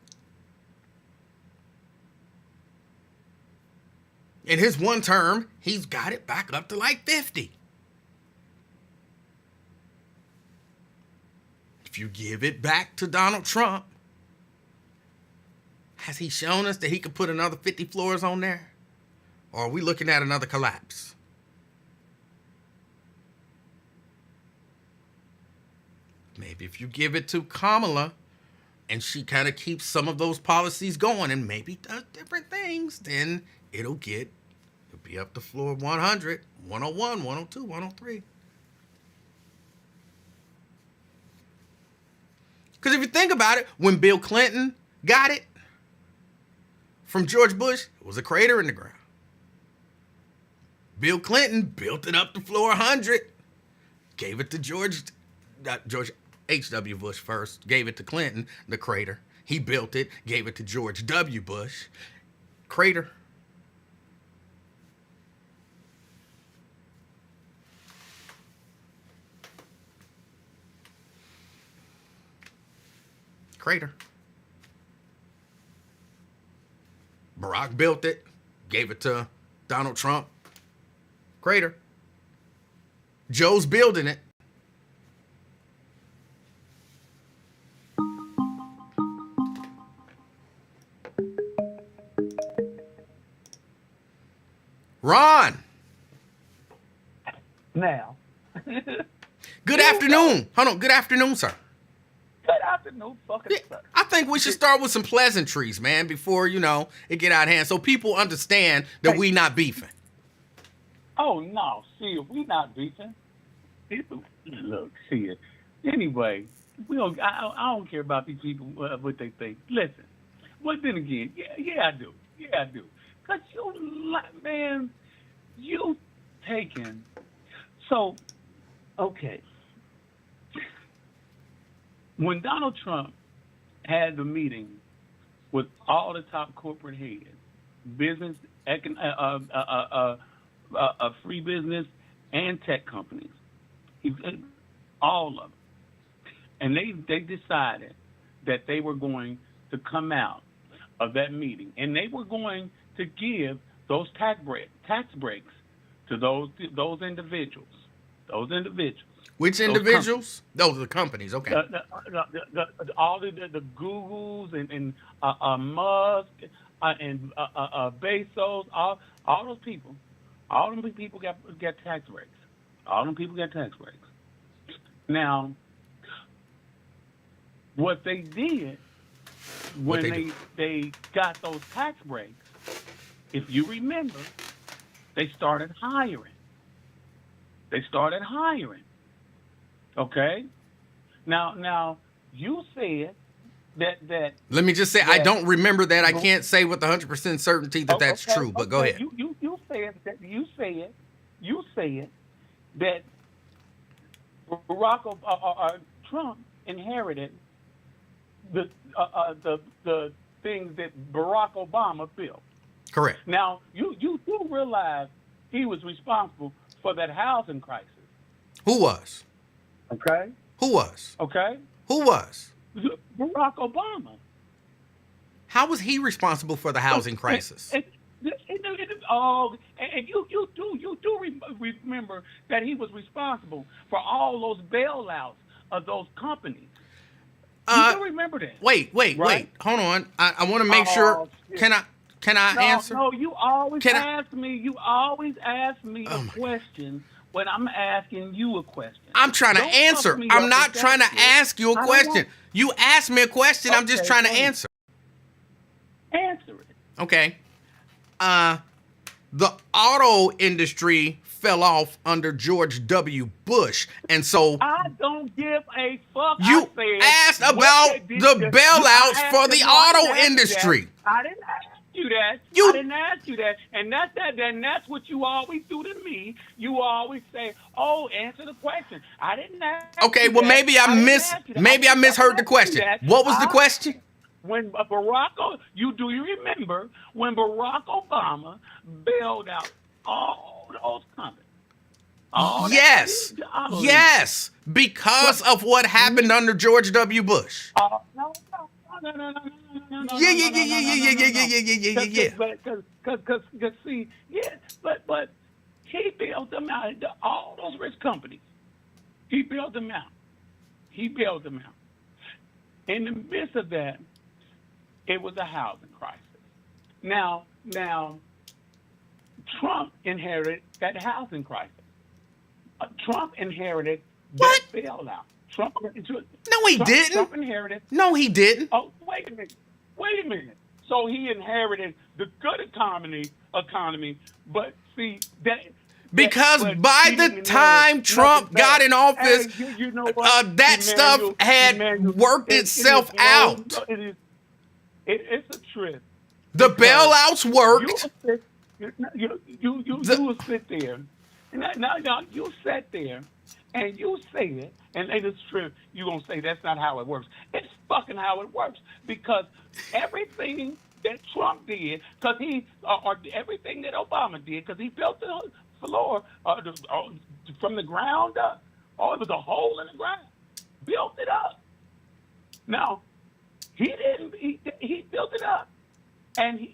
In his one term, he's got it back up to like 50. If you give it back to Donald Trump, has he shown us that he could put another 50 floors on there? Or are we looking at another collapse? Maybe if you give it to Kamala and she kind of keeps some of those policies going and maybe does different things, then it'll be up to floor 100, 101, 102, 103. Because if you think about it, when Bill Clinton got it from George Bush, it was a crater in the ground. Bill Clinton built it up to floor 100, gave it to George H.W. Bush first, gave it to Clinton, the crater. He built it, gave it to George W. Bush, crater. Crater. Barack built it, gave it to Donald Trump. Crater. Joe's building it. Ron. Now. Good afternoon. Hold on. Good afternoon, sir. Good afternoon, fucking sir. I think we should start with some pleasantries, man, before, it get out of hand, so people understand that we not beefing. Oh, no. See, if we not beefing, people, look, see it. Anyway, I don't care about these people, what they think. Listen, but then again, yeah, I do. Yeah, I do. Because you taking, so, okay. When Donald Trump had the meeting with all the top corporate heads, business, free business, and tech companies, all of them, and they decided that they were going to come out of that meeting, and they were going to give those tax breaks to those individuals. Those individuals. Which individuals? Those are the companies. Okay. All the Googles and Musk and Bezos, all those people, all them people got tax breaks. All them people got tax breaks. Now, what they did when they got those tax breaks, if you remember, they started hiring. Okay? Now you said that let me just say, I don't remember that. I can't say with 100% certainty that that's true, but go ahead. You said that Trump inherited the things that Barack Obama built. Correct. Now, you do realize he was responsible for that housing crisis. Who was? Okay. Who was? Okay. Who was? Barack Obama. How was he responsible for the housing crisis? And you do remember that he was responsible for all those bailouts of those companies. You do remember that? Wait. Hold on. I want to make sure. Shit. Can I answer? No, you always ask me. You always ask me a question when I'm asking you a question. I'm trying to answer. I'm not trying to ask you a question. You asked me a question. I'm just trying to answer. Answer it. Okay. The auto industry fell off under George W. Bush, and so I don't give a fuck. You asked about the bailouts for the auto industry. I didn't ask you that. I didn't ask you that, and that's what you always do to me. You always say, "Oh, answer the question." I didn't ask. Okay, well maybe I misheard the question. What was the question? When you remember when Barack Obama bailed out all those companies? Yes, because of what happened under George W. Bush. No. Yeah. Because see, but he bailed them out. All those rich companies, he bailed them out. In the midst of that, it was a housing crisis. Now, Trump inherited that housing crisis. Trump inherited that bailout. No, he didn't. Trump inherited. No, he didn't. Oh, wait a minute. So he inherited the good economy, but see that. Because by the time Trump got in office, you know what? That stuff had worked itself out. It's a trip. The bailouts worked. You will sit there. Now you sat there and you say it, and it's true. You're going to say that's not how it works. It's fucking how it works, because everything that Trump did, or everything that Obama did, because he built the floor from the ground up. Oh, it was a hole in the ground. Built it up. Now, he didn't. He built it up, and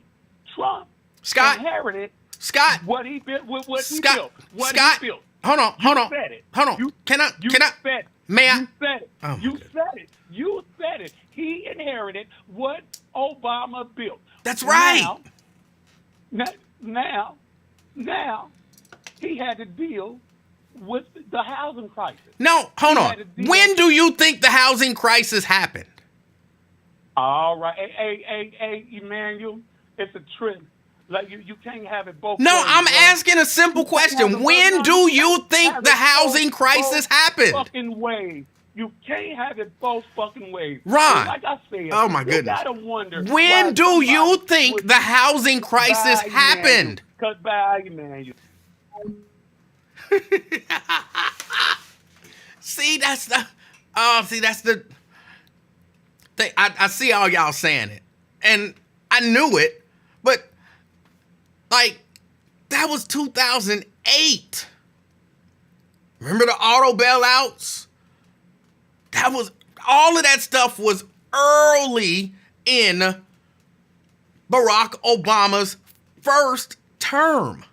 Trump inherited what he built. What he built. What he built. Hold on. Said it. Hold on. Can I? May I? You said it. Oh, You said it. He inherited what Obama built. That's right. Now, Now he had to deal with the housing crisis. No, hold He on. had to deal- When do you think the housing crisis happened? All right, hey, Emanuel, it's a trick. Like you can't have it both No, ways. I'm bro. asking a simple question. When do you think the housing crisis happened? Fucking ways. You can't have it both fucking ways. Ron. And like I said, Oh my you goodness. gotta wonder When do you think the housing crisis happened? Cut by Emanuel. See, that's the thing. I see all y'all saying it. And I knew it, but like that was 2008. Remember the auto bailouts? That was all of that stuff was early in Barack Obama's first term.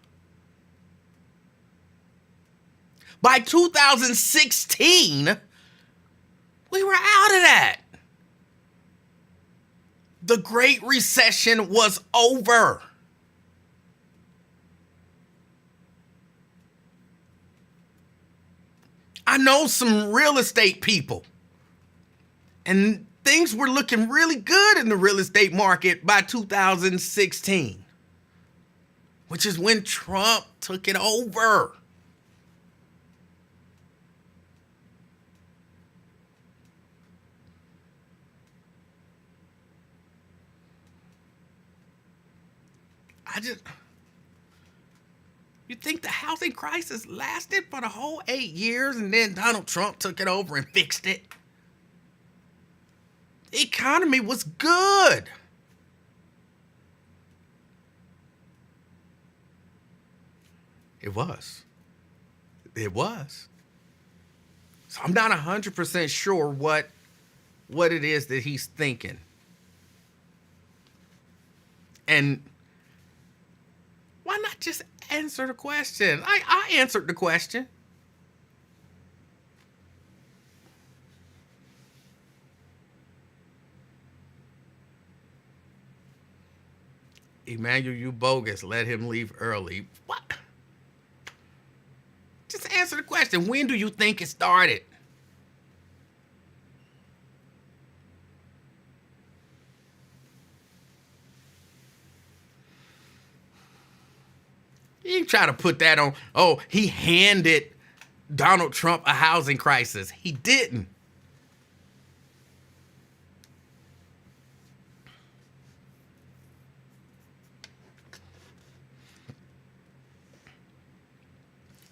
By 2016, we were out of that. The Great Recession was over. I know some real estate people, and things were looking really good in the real estate market by 2016, which is when Trump took it over. You think the housing crisis lasted for the whole 8 years and then Donald Trump took it over and fixed it? The economy was good. It was. It was. So I'm not 100% sure what it is that he's thinking. And why not just answer the question? I answered the question. Emanuel, you bogus. Let him leave early. What? Just answer the question. When do you think it started? You try to put that on, oh, he handed Donald Trump a housing crisis. He didn't.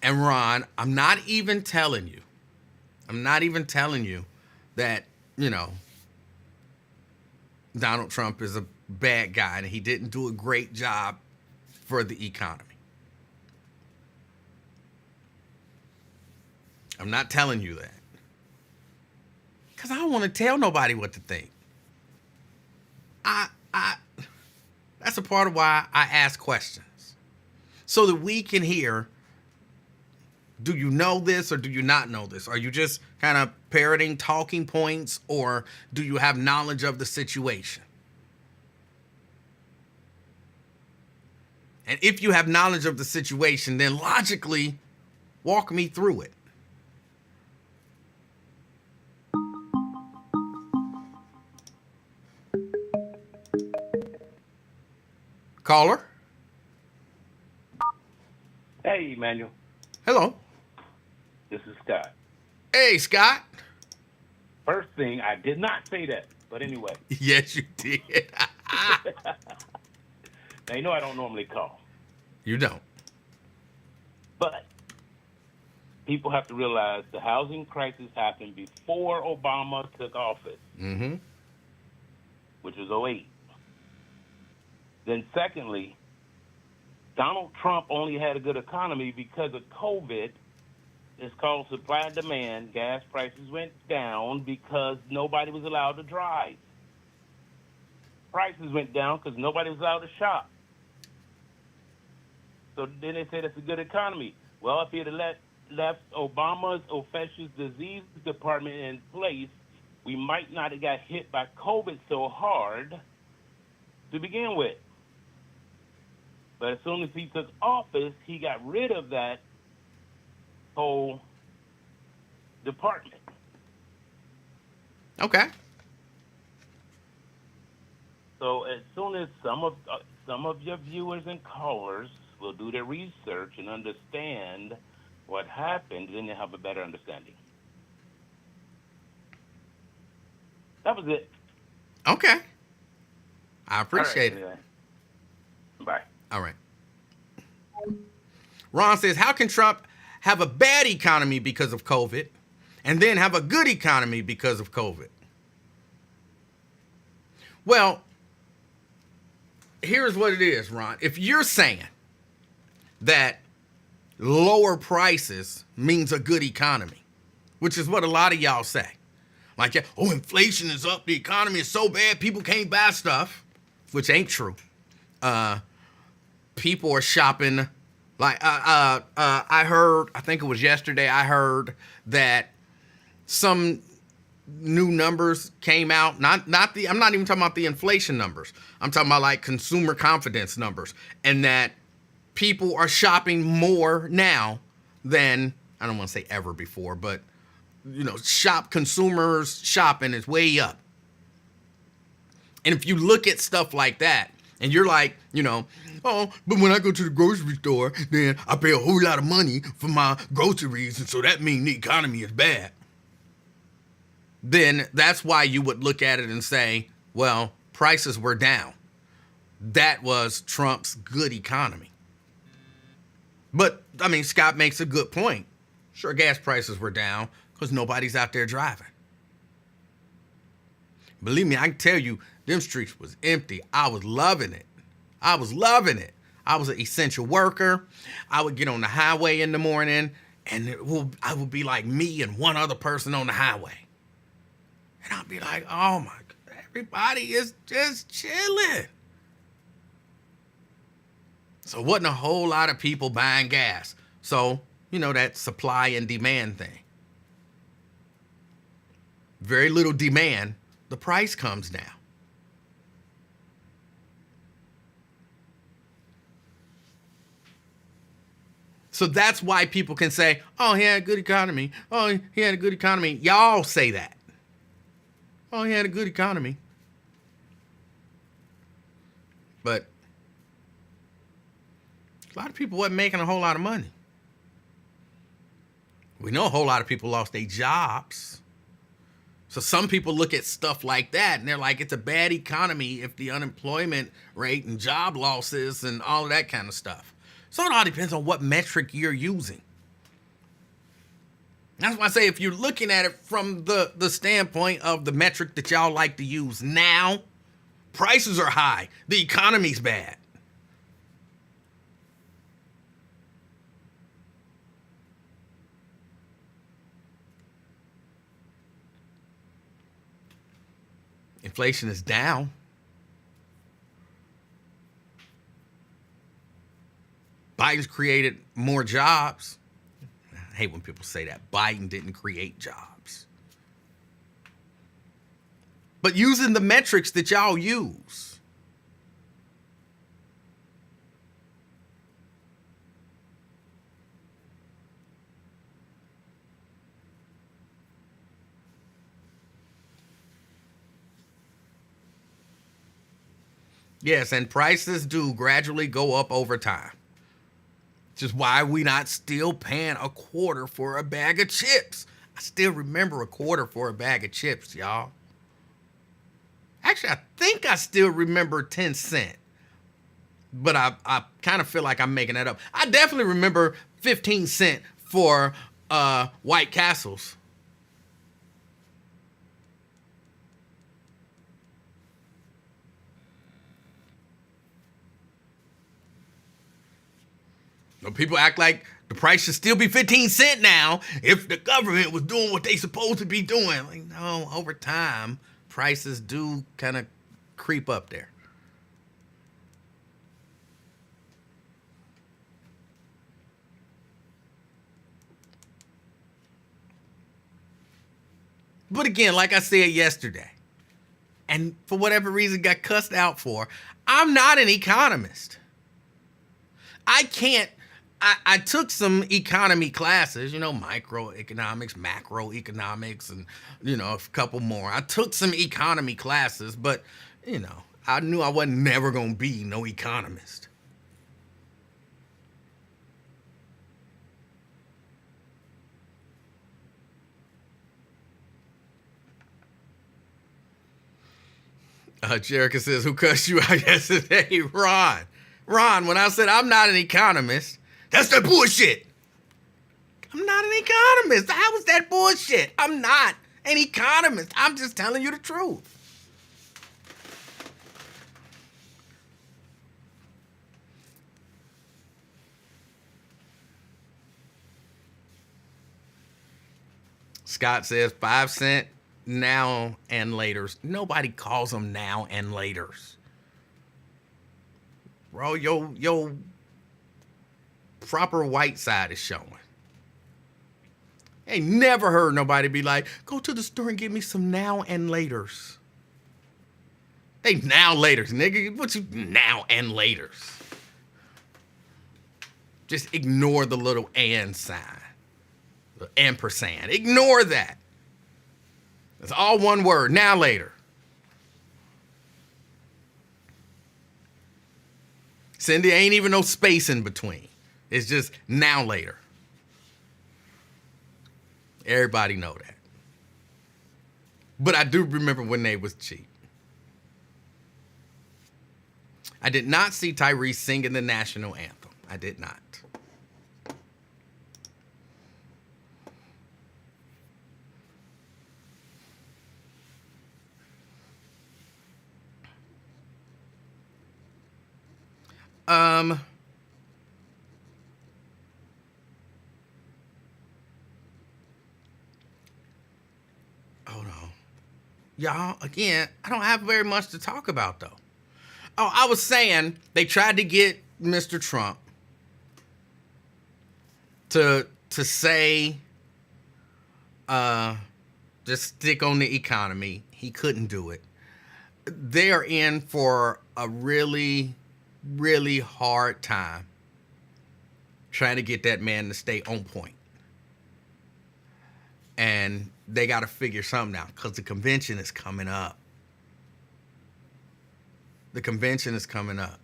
And Ron, I'm not even telling you that, Donald Trump is a bad guy and he didn't do a great job for the economy. I'm not telling you that. Because I don't want to tell nobody what to think. That's a part of why I ask questions. So that we can hear, do you know this or do you not know this? Are you just kind of parroting talking points, or do you have knowledge of the situation? And if you have knowledge of the situation, then logically walk me through it. Caller? Hey, Emanuel. Hello. This is Scott. Hey, Scott. First thing, I did not say that, but anyway. Yes, you did. Now, you know I don't normally call. You don't. But people have to realize the housing crisis happened before Obama took office, which was 2008. Then secondly, Donald Trump only had a good economy because of COVID. It's called supply and demand. Gas prices went down because nobody was allowed to drive. Prices went down because nobody was allowed to shop. So then they said it's a good economy. Well, if he had left Obama's infectious disease department in place, we might not have got hit by COVID so hard to begin with. But as soon as he took office, he got rid of that whole department. Okay. So as soon as some of your viewers and callers will do their research and understand what happened, then you'll have a better understanding. That was it. Okay. I appreciate it. Anyway. Bye. All right. Ron says, how can Trump have a bad economy because of COVID and then have a good economy because of COVID? Well, here's what it is, Ron. If you're saying that lower prices means a good economy, which is what a lot of y'all say. Like, oh, inflation is up, the economy is so bad, people can't buy stuff, which ain't true. People are shopping. Like, I heard, I think it was yesterday, I heard that some new numbers came out. I'm not even talking about the inflation numbers. I'm talking about like consumer confidence numbers, and that people are shopping more now than, I don't want to say ever before, but consumers shopping is way up. And if you look at stuff like that and you're like, oh, but when I go to the grocery store, then I pay a whole lot of money for my groceries, and so that means the economy is bad. Then that's why you would look at it and say, well, prices were down. That was Trump's good economy. But, Scott makes a good point. Sure, gas prices were down because nobody's out there driving. Believe me, I can tell you, them streets was empty. I was loving it. I was an essential worker. I would get on the highway in the morning, and I would be like me and one other person on the highway. And I'd be like, oh my God, everybody is just chilling. So wasn't a whole lot of people buying gas. So, that supply and demand thing. Very little demand, the price comes down. So that's why people can say, oh, he had a good economy. Oh, he had a good economy. Y'all say that. Oh, he had a good economy. But a lot of people wasn't making a whole lot of money. We know a whole lot of people lost their jobs. So some people look at stuff like that and they're like, it's a bad economy if the unemployment rate and job losses and all of that kind of stuff. So it all depends on what metric you're using. That's why I say if you're looking at it from the standpoint of the metric that y'all like to use now, prices are high. The economy's bad. Inflation is down. Biden's created more jobs. I hate when people say that. Biden didn't create jobs. But using the metrics that y'all use. Yes, and prices do gradually go up over time. Which is why we not still paying a quarter for a bag of chips. I still remember a quarter for a bag of chips, y'all. Actually, I think I still remember 10 cents. But I kind of feel like I'm making that up. I definitely remember 15 cents for White Castles. People act like the price should still be 15 cents now if the government was doing what they supposed to be doing. Like, no, over time, prices do kind of creep up there. But again, like I said yesterday, and for whatever reason got cussed out for, I'm not an economist. I can't. I took some economy classes, microeconomics, macroeconomics, and, a couple more. I took some economy classes, but, I knew I wasn't never going to be no economist. Jerica says, who cussed you out yesterday? Ron. Ron, when I said I'm not an economist, that's that bullshit. I'm not an economist. How is that bullshit? I'm not an economist. I'm just telling you the truth. Scott says 5 cent now and laters. Nobody calls them now and laters. Bro, yo proper white side is showing. Ain't never heard nobody be like, go to the store and get me some now and laters. They now laters, nigga. What you now and laters? Just ignore the little and sign. The ampersand. Ignore that. It's all one word. Now later. Cindy, ain't even no space in between. It's just now later. Everybody know that. But I do remember when they was cheap. I did not see Tyrese singing the national anthem. I did not. Hold on. Y'all, again, I don't have very much to talk about, though. Oh, I was saying they tried to get Mr. Trump to say, just stick on the economy. He couldn't do it. They are in for a really, really hard time trying to get that man to stay on point. And they got to figure something out because the convention is coming up. The convention is coming up.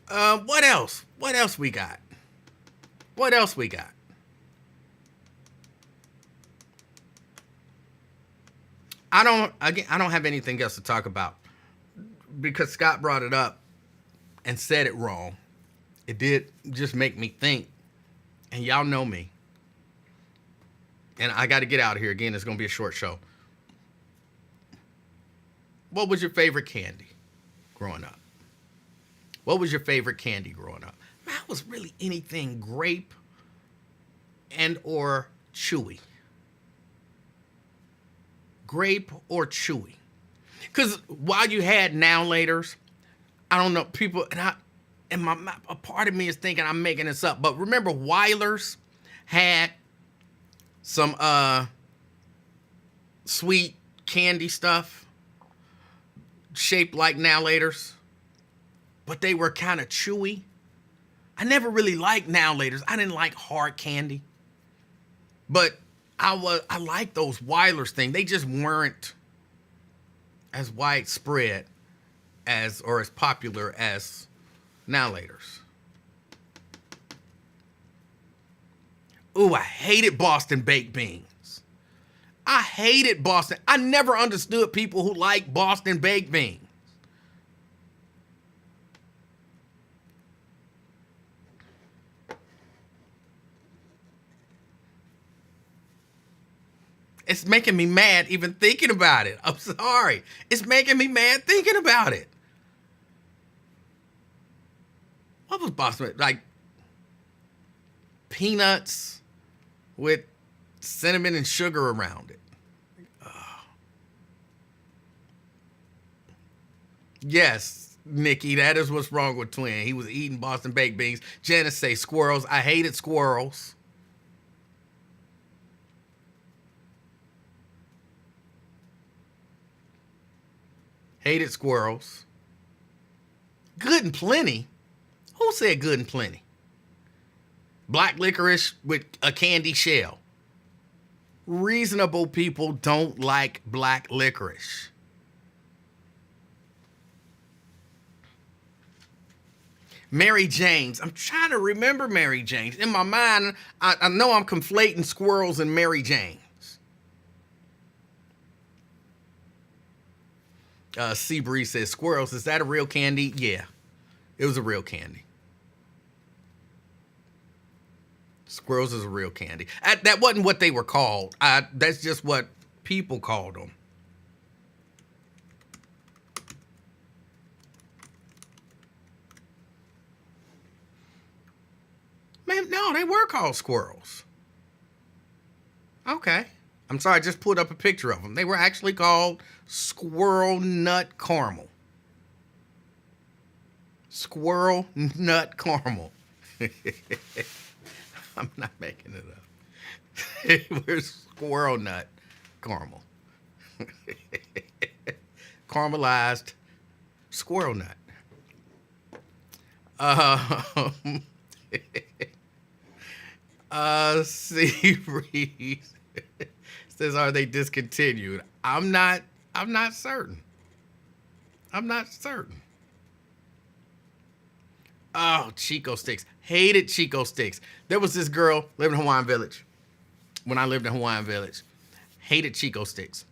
What else? What else we got? What else we got? I don't have anything else to talk about because Scott brought it up and said it wrong. It did just make me think, and y'all know me. And I got to get out of here again. It's going to be a short show. What was your favorite candy growing up? What was your favorite candy growing up? Mine was really anything grape and or chewy. Grape or chewy. Because while you had now laters, I don't know, people, and a part of me is thinking I'm making this up, but remember Weiler's had some sweet candy stuff shaped like now laters, but they were kind of chewy. I never really liked now laters. I didn't like hard candy, but I like those Weiler's thing. They just weren't as widespread as popular as now laters. Ooh, I hated Boston baked beans. I hated Boston. I never understood people who like Boston baked beans. It's making me mad even thinking about it. I'm sorry. It's making me mad thinking about it. What was Boston? Like peanuts with cinnamon and sugar around it. Yes, Nikki, that is what's wrong with Twin. He was eating Boston baked beans. Janice say squirrels. I hated squirrels. Hated squirrels. Good and plenty. Who said good and plenty? Black licorice with a candy shell. Reasonable people don't like black licorice. Mary Jane's. I'm trying to remember Mary Jane's. In my mind, I know I'm conflating squirrels and Mary Jane's. Seabree says, squirrels, is that a real candy? Yeah, it was a real candy. Squirrels is a real candy. That wasn't what they were called. That's just what people called them. Man, no, they were called squirrels. Okay. I'm sorry, I just put up a picture of them. They were actually called squirrel nut caramel. Squirrel nut caramel. I'm not making it up. We're squirrel nut caramel. Caramelized squirrel nut. Seaweed says, are they discontinued? I'm not certain. I'm not certain. Oh, Chico sticks. Hated Chico sticks. There was this girl living in Hawaiian Village. When I lived in Hawaiian Village. Hated Chico sticks.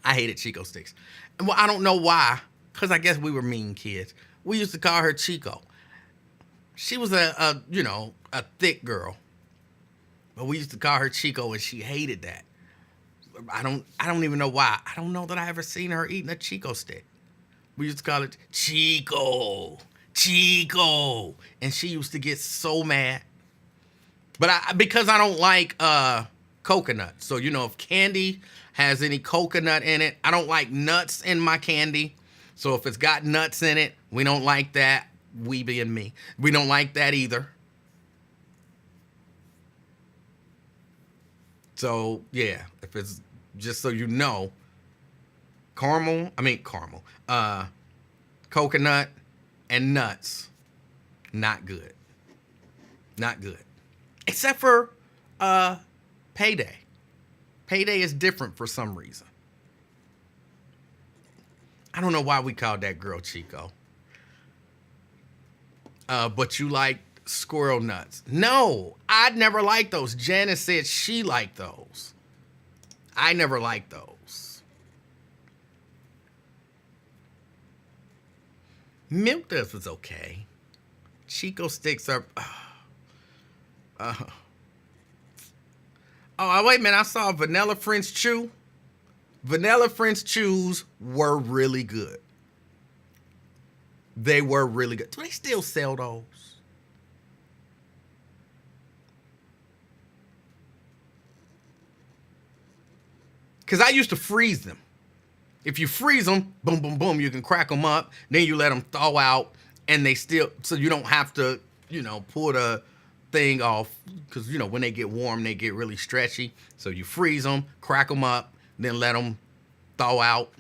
I hated Chico sticks. And well, I don't know why. Because I guess we were mean kids. We used to call her Chico. She was a thick girl. But we used to call her Chico, and she hated that. I don't even know why. I don't know that I ever seen her eating a Chico stick. We used to call it Chico. Chico. And she used to get so mad. But because I don't like coconut. So, if candy has any coconut in it, I don't like nuts in my candy. So if it's got nuts in it, we don't like that. We being me. We don't like that either. So, yeah, if it's just so you know, coconut and nuts, not good. Not good. Except for payday. Payday is different for some reason. I don't know why we called that girl Chico. But you like squirrel nuts. No, I'd never liked those. Janice said she liked those. I never liked those. Milk Duds was okay. Chico sticks are... Oh, wait a minute. I saw Vanilla French Chew. Vanilla French Chews were really good. They were really good. Do they still sell those? Because I used to freeze them. If you freeze them, boom, boom, boom, you can crack them up. Then you let them thaw out, and they still, so you don't have to, pull the thing off. Because, when they get warm, they get really stretchy. So you freeze them, crack them up, then let them thaw out.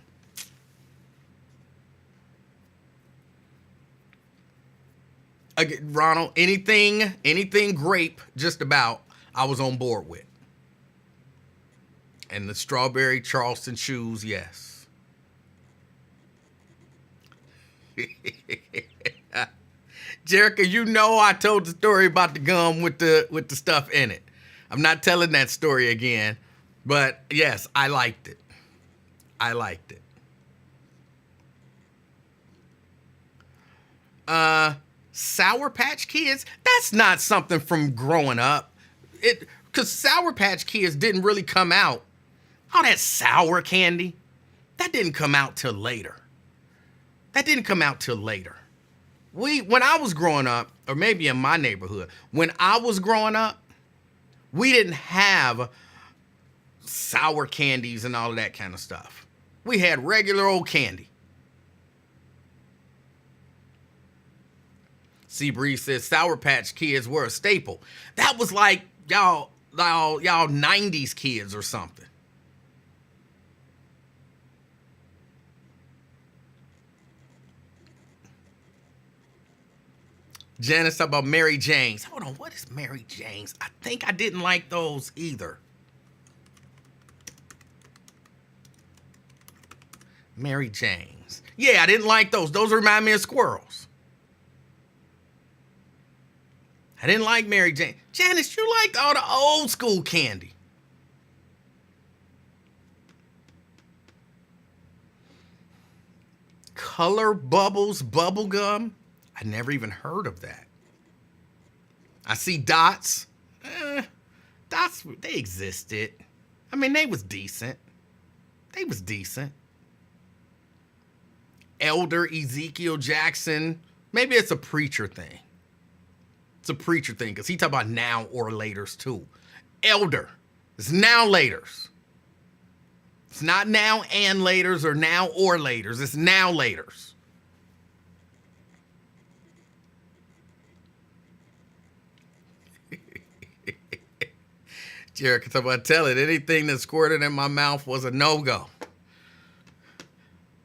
Again, Ronald, anything grape, just about, I was on board with. And the strawberry Charleston Chews, yes. Jerica, I told the story about the gum with the stuff in it. I'm not telling that story again, but yes, I liked it. I liked it. Sour Patch Kids, that's not something from growing up. Because Sour Patch Kids didn't really come out. All that sour candy, that didn't come out till later. When I was growing up, or maybe in my neighborhood, when I was growing up, we didn't have sour candies and all of that kind of stuff. We had regular old candy. Seabree says Sour Patch Kids were a staple. That was like y'all 90s kids or something. Janice talk about Mary Jane's. Hold on, what is Mary Jane's? I think I didn't like those either. Mary Jane's. Yeah, I didn't like those. Those remind me of squirrels. I didn't like Mary Jane. Janice, you liked all the old school candy. Color Bubbles bubble gum. I never even heard of that. I see Dots. Dots, they existed. I mean, they was decent. They was decent. Elder Ezekiel Jackson. Maybe it's a preacher thing. It's a preacher thing because he talk about now or laters too. Elder. It's now laters. It's not now and laters or now or laters. It's now laters. Jericho talk about tell it. Anything that squirted in my mouth was a no-go.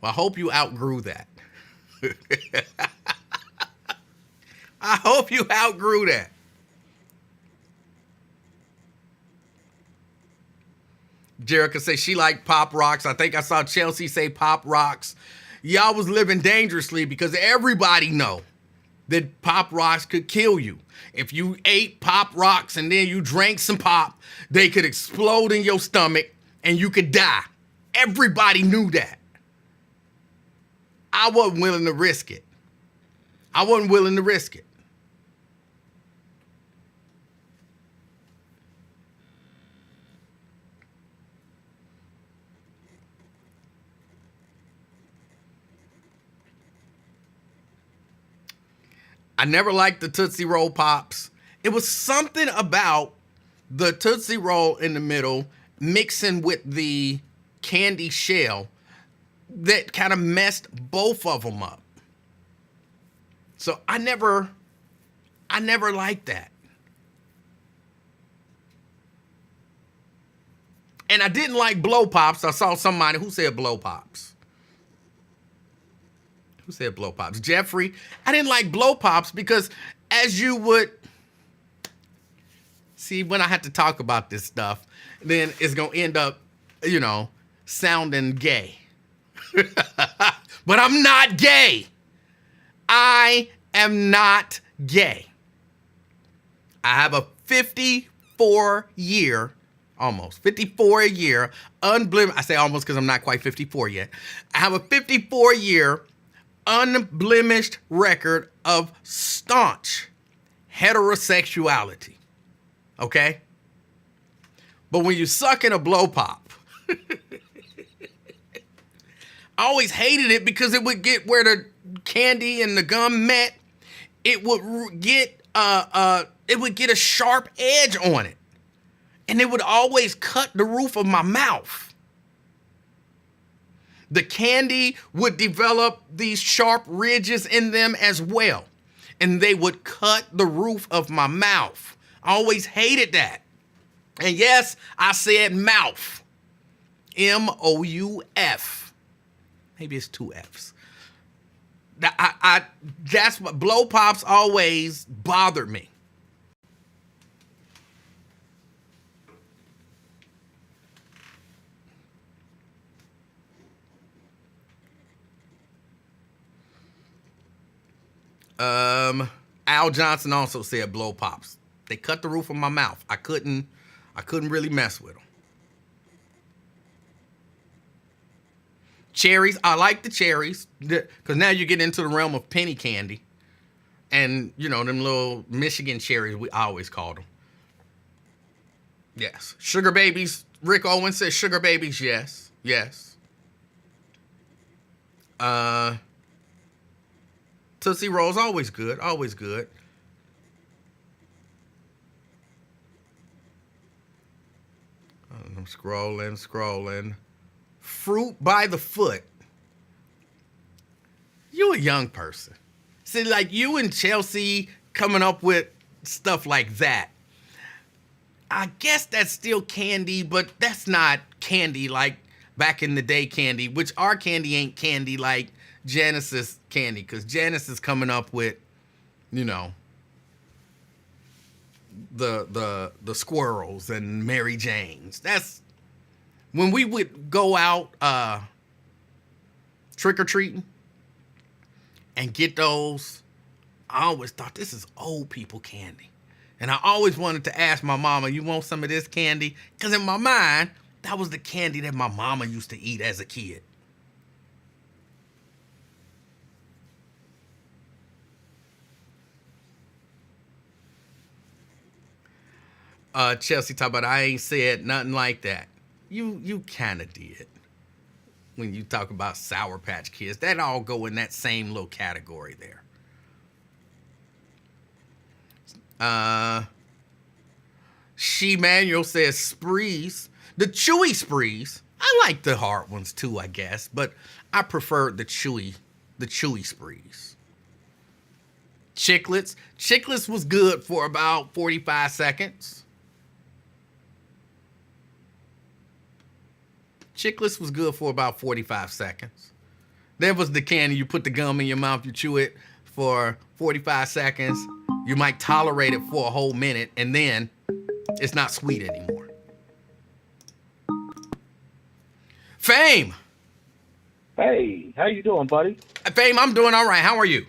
Well, I hope you outgrew that. I hope you outgrew that. Jericho say she liked Pop Rocks. I think I saw Chelsea say Pop Rocks. Y'all was living dangerously because everybody know that Pop Rocks could kill you. If you ate Pop Rocks and then you drank some pop, they could explode in your stomach and you could die. Everybody knew that. I wasn't willing to risk it. I wasn't willing to risk it. I never liked the Tootsie Roll Pops. It was something about the Tootsie Roll in the middle mixing with the candy shell that kind of messed both of them up. So I never liked that. And I didn't like Blow Pops. I saw somebody who said Blow Pops. Who said Blow Pops? Jeffrey. I didn't like Blow Pops because as you would see, when I have to talk about this stuff, then it's going to end up, sounding gay. But I'm not gay. I am not gay. I have a 54-year, unblemished. I say almost because I'm not quite 54 yet. I have a 54-year unblemished record of staunch heterosexuality. Okay? But when you suck in a blow pop, I always hated it because it would get where the candy and the gum met. It would get a sharp edge on it. And it would always cut the roof of my mouth. The candy would develop these sharp ridges in them as well. And they would cut the roof of my mouth. I always hated that. And yes, I said mouth. M-O-U-F. Maybe it's 2 F's. That's what blow pops always bothered me. Al Johnson also said blow pops. They cut the roof of my mouth. I couldn't really mess with them. Cherries, I like the cherries because now you get into the realm of penny candy, and them little Michigan cherries we always called them. Yes, sugar babies. Rick Owens says sugar babies. Yes. Tootsie Rolls, always good, always good. I'm scrolling. Fruit by the foot. You a young person. See, like you and Chelsea coming up with stuff like that. I guess that's still candy, but that's not candy like back in the day candy, which our candy ain't candy like Janice's candy, because Janice is coming up with you know, the squirrels and Mary Janes. That's when we would go out trick or treating and get those. I always thought this is old people candy. And I always wanted to ask my mama, you want some of this candy? Because in my mind, that was the candy that my mama used to eat as a kid. Chelsea talk about, I ain't said nothing like that. You kind of did. When you talk about Sour Patch Kids, that all go in that same little category there. She Manuel says sprees. The chewy sprees. I like the hard ones too, I guess, but I prefer the chewy sprees. Chiclets. Chiclets was good for about 45 seconds. Chiclets was good for about 45 seconds. There was the candy, you put the gum in your mouth, you chew it for 45 seconds. You might tolerate it for a whole minute, and then it's not sweet anymore. Fame. Hey, how you doing, buddy? Fame, I'm doing all right. How are you?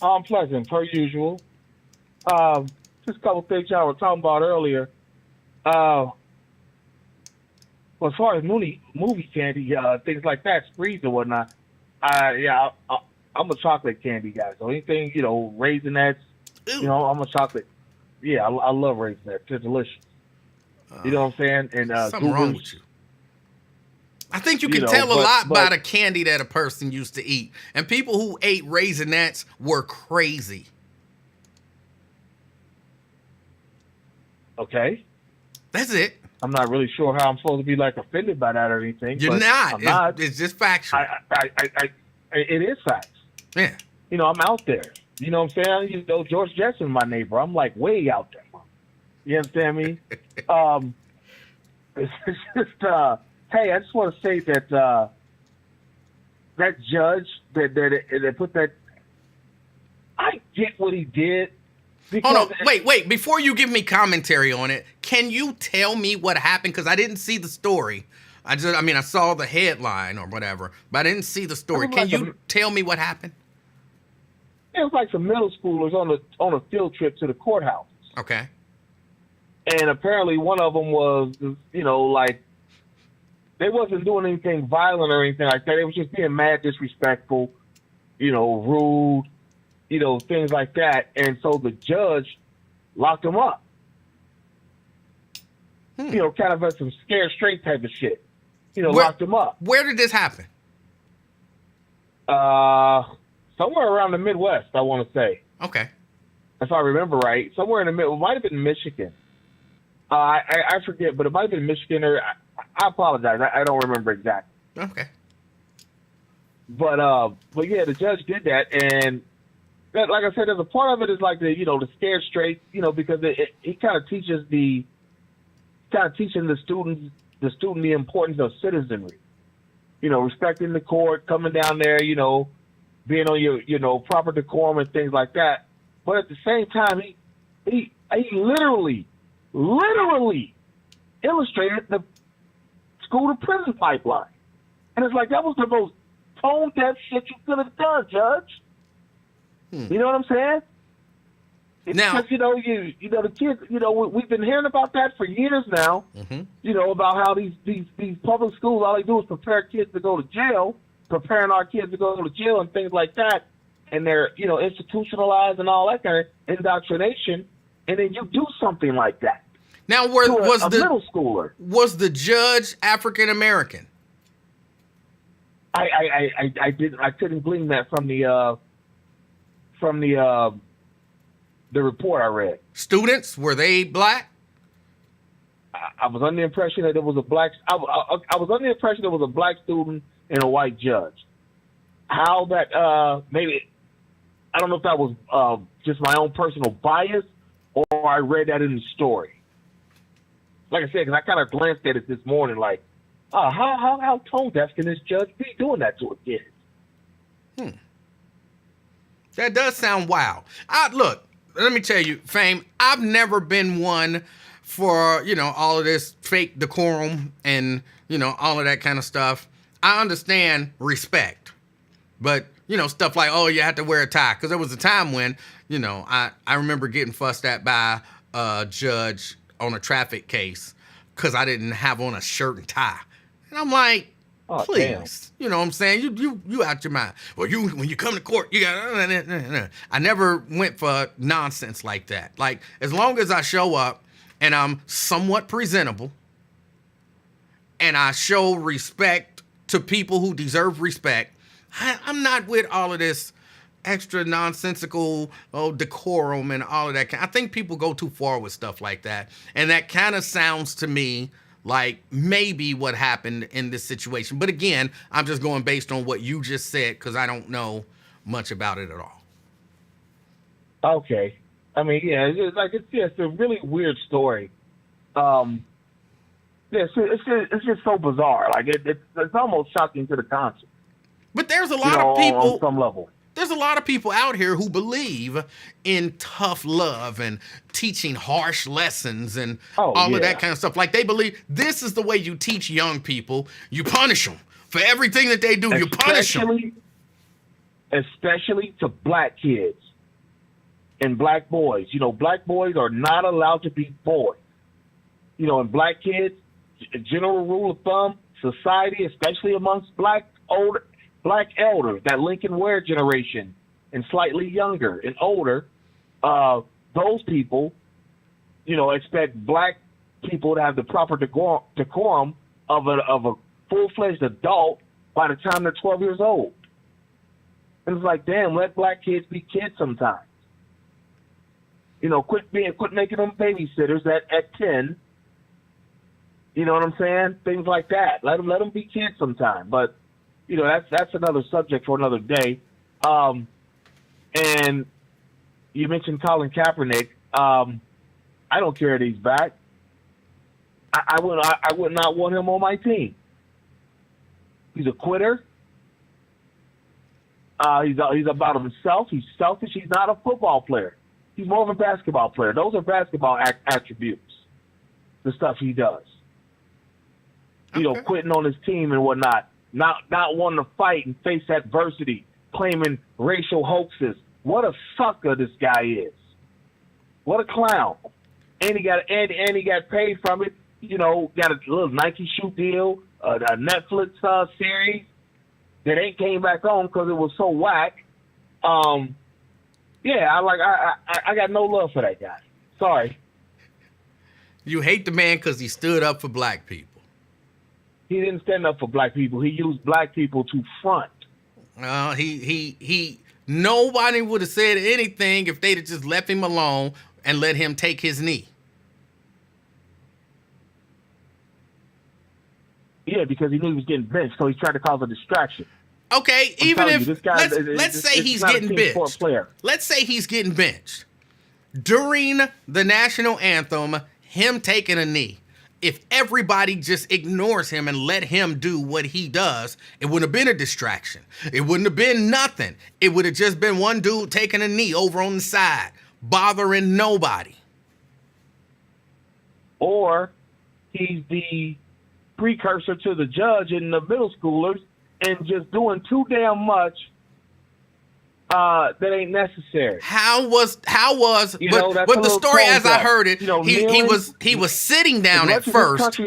I'm pleasant, per usual. Just a couple things y'all were talking about earlier. Well, as far as movie candy, things like that, sprees and whatnot, I'm a chocolate candy guy. So anything, Raisinets, I'm a chocolate. Yeah, I love Raisinets. They're delicious. You know what I'm saying? And something wrong with you. I think you can tell a lot by the candy that a person used to eat. And people who ate Raisinets were crazy. Okay. That's it. I'm not really sure how I'm supposed to be offended by that or anything. You're not. It's just factual. It is facts. Yeah. I'm out there. You know what I'm saying? George Jetson, my neighbor. I'm way out there. You understand me? It's just, hey, I just want to say that that judge that put that, I get what he did. Hold on, wait. Before you give me commentary on it, can you tell me what happened? Because I didn't see the story. I saw the headline or whatever, but I didn't see the story. Can you tell me what happened? It was like some middle schoolers on a field trip to the courthouse. Okay. And apparently one of them was, they wasn't doing anything violent or anything like that. They was just being mad disrespectful, rude, things like that. And so the judge locked them up. Kind of like some scared straight type of shit. Locked them up. Where did this happen? Somewhere around the Midwest, I want to say. Okay. If I remember right. Somewhere in the middle. It might have been Michigan. I forget, but it might have been Michigan or... I apologize. I don't remember exactly. Okay. But yeah, the judge did that, and that, like I said, there's a part of it is the scared straight, because he kind of teaches teaching the student the importance of citizenry, respecting the court, coming down there, being on your proper decorum and things like that. But at the same time, he literally illustrated the school to prison pipeline. And it's that was the most tone deaf shit you could have done, Judge. You know what I'm saying? It's now, because, the kids, we've been hearing about that for years now, about how these public schools, all they do is prepare kids to go to jail, preparing our kids to go to jail and things like that. And they're, institutionalized and all that kind of indoctrination. And then you do something like that. Now, was the middle schooler? Was the judge African American? I couldn't glean that from the report I read. Students, were they black? I was under the impression that it was a black. I was under the impression it was a black student and a white judge. How that maybe I don't know if that was just my own personal bias or I read that in the story. Like I said, because I kind of glanced at it this morning, how tone deaf can this judge be doing that to a kid? That does sound wild. Look, let me tell you, Fame, I've never been one for, all of this fake decorum and, all of that kind of stuff. I understand respect. But, stuff like, oh, you have to wear a tie. Because there was a time when, I remember getting fussed at by a judge on a traffic case because I didn't have on a shirt and tie. And I'm like, please. Damn. You know what I'm saying? You out your mind. Well, when you come to court, you got. I never went for nonsense like that. Like, as long as I show up and I'm somewhat presentable and I show respect to people who deserve respect, I'm not with all of this extra nonsensical decorum and all of that. I think people go too far with stuff like that. And that kind of sounds to me like maybe what happened in this situation. But again, I'm just going based on what you just said because I don't know much about it at all. Okay. I mean, yeah, it's a really weird story. It's just so bizarre. Like it's almost shocking to the conscience. But there's a lot of people on some level. There's a lot of people out here who believe in tough love and teaching harsh lessons and all of that kind of stuff. Like they believe this is the way you teach young people. You punish them for everything that they do. You punish them. Especially to black kids and black boys. Black boys are not allowed to be boys. And black kids, general rule of thumb, society, especially amongst black elders, that Lincoln Ware generation, and slightly younger and older, those people, expect black people to have the proper decorum of a full-fledged adult by the time they're 12 years old. And it's like, damn, let black kids be kids sometimes. Quit making them babysitters at 10. You know what I'm saying? Things like that. Let them be kids sometime. But that's another subject for another day. And you mentioned Colin Kaepernick. I don't care that he's back. I would not want him on my team. He's a quitter. He's about himself. He's selfish. He's not a football player. He's more of a basketball player. Those are basketball attributes, the stuff he does. Quitting on his team and whatnot. Not wanting to fight and face adversity, claiming racial hoaxes. What a sucker this guy is. What a clown. And he got paid from it. Got a little Nike shoe deal, a Netflix series that ain't came back on because it was so whack. I got no love for that guy. Sorry. You hate the man because he stood up for black people. He didn't stand up for black people. He used black people to front. Nobody would have said anything if they'd have just left him alone and let him take his knee. Yeah, because he knew he was getting benched, so he tried to cause a distraction. Okay, even if let's say he's getting benched. Let's say he's getting benched. During the national anthem, him taking a knee. If everybody just ignores him and let him do what he does, it wouldn't have been a distraction. It wouldn't have been nothing. It would have just been one dude taking a knee over on the side, bothering nobody. Or he's the precursor to the judge and the middle schoolers and just doing too damn much that ain't necessary. How was but the story as I heard it, he was sitting down at first.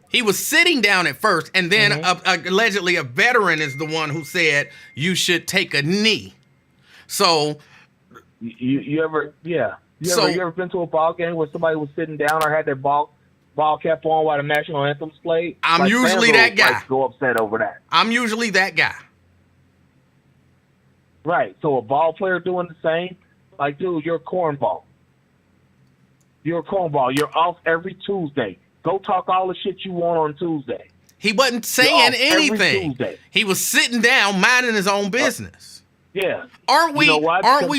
He was sitting down at first, and then allegedly a veteran is the one who said you should take a knee. So you ever been to a ball game where somebody was sitting down or had their ball cap on while the national anthem's played? I'm usually that guy. Go upset over that. I'm usually that guy. Right. So a ball player doing the same, like, dude, you're a cornball. You're a cornball. You're off every Tuesday. Go talk all the shit you want on Tuesday. He wasn't saying anything. He was sitting down, minding his own business. Yeah. Aren't we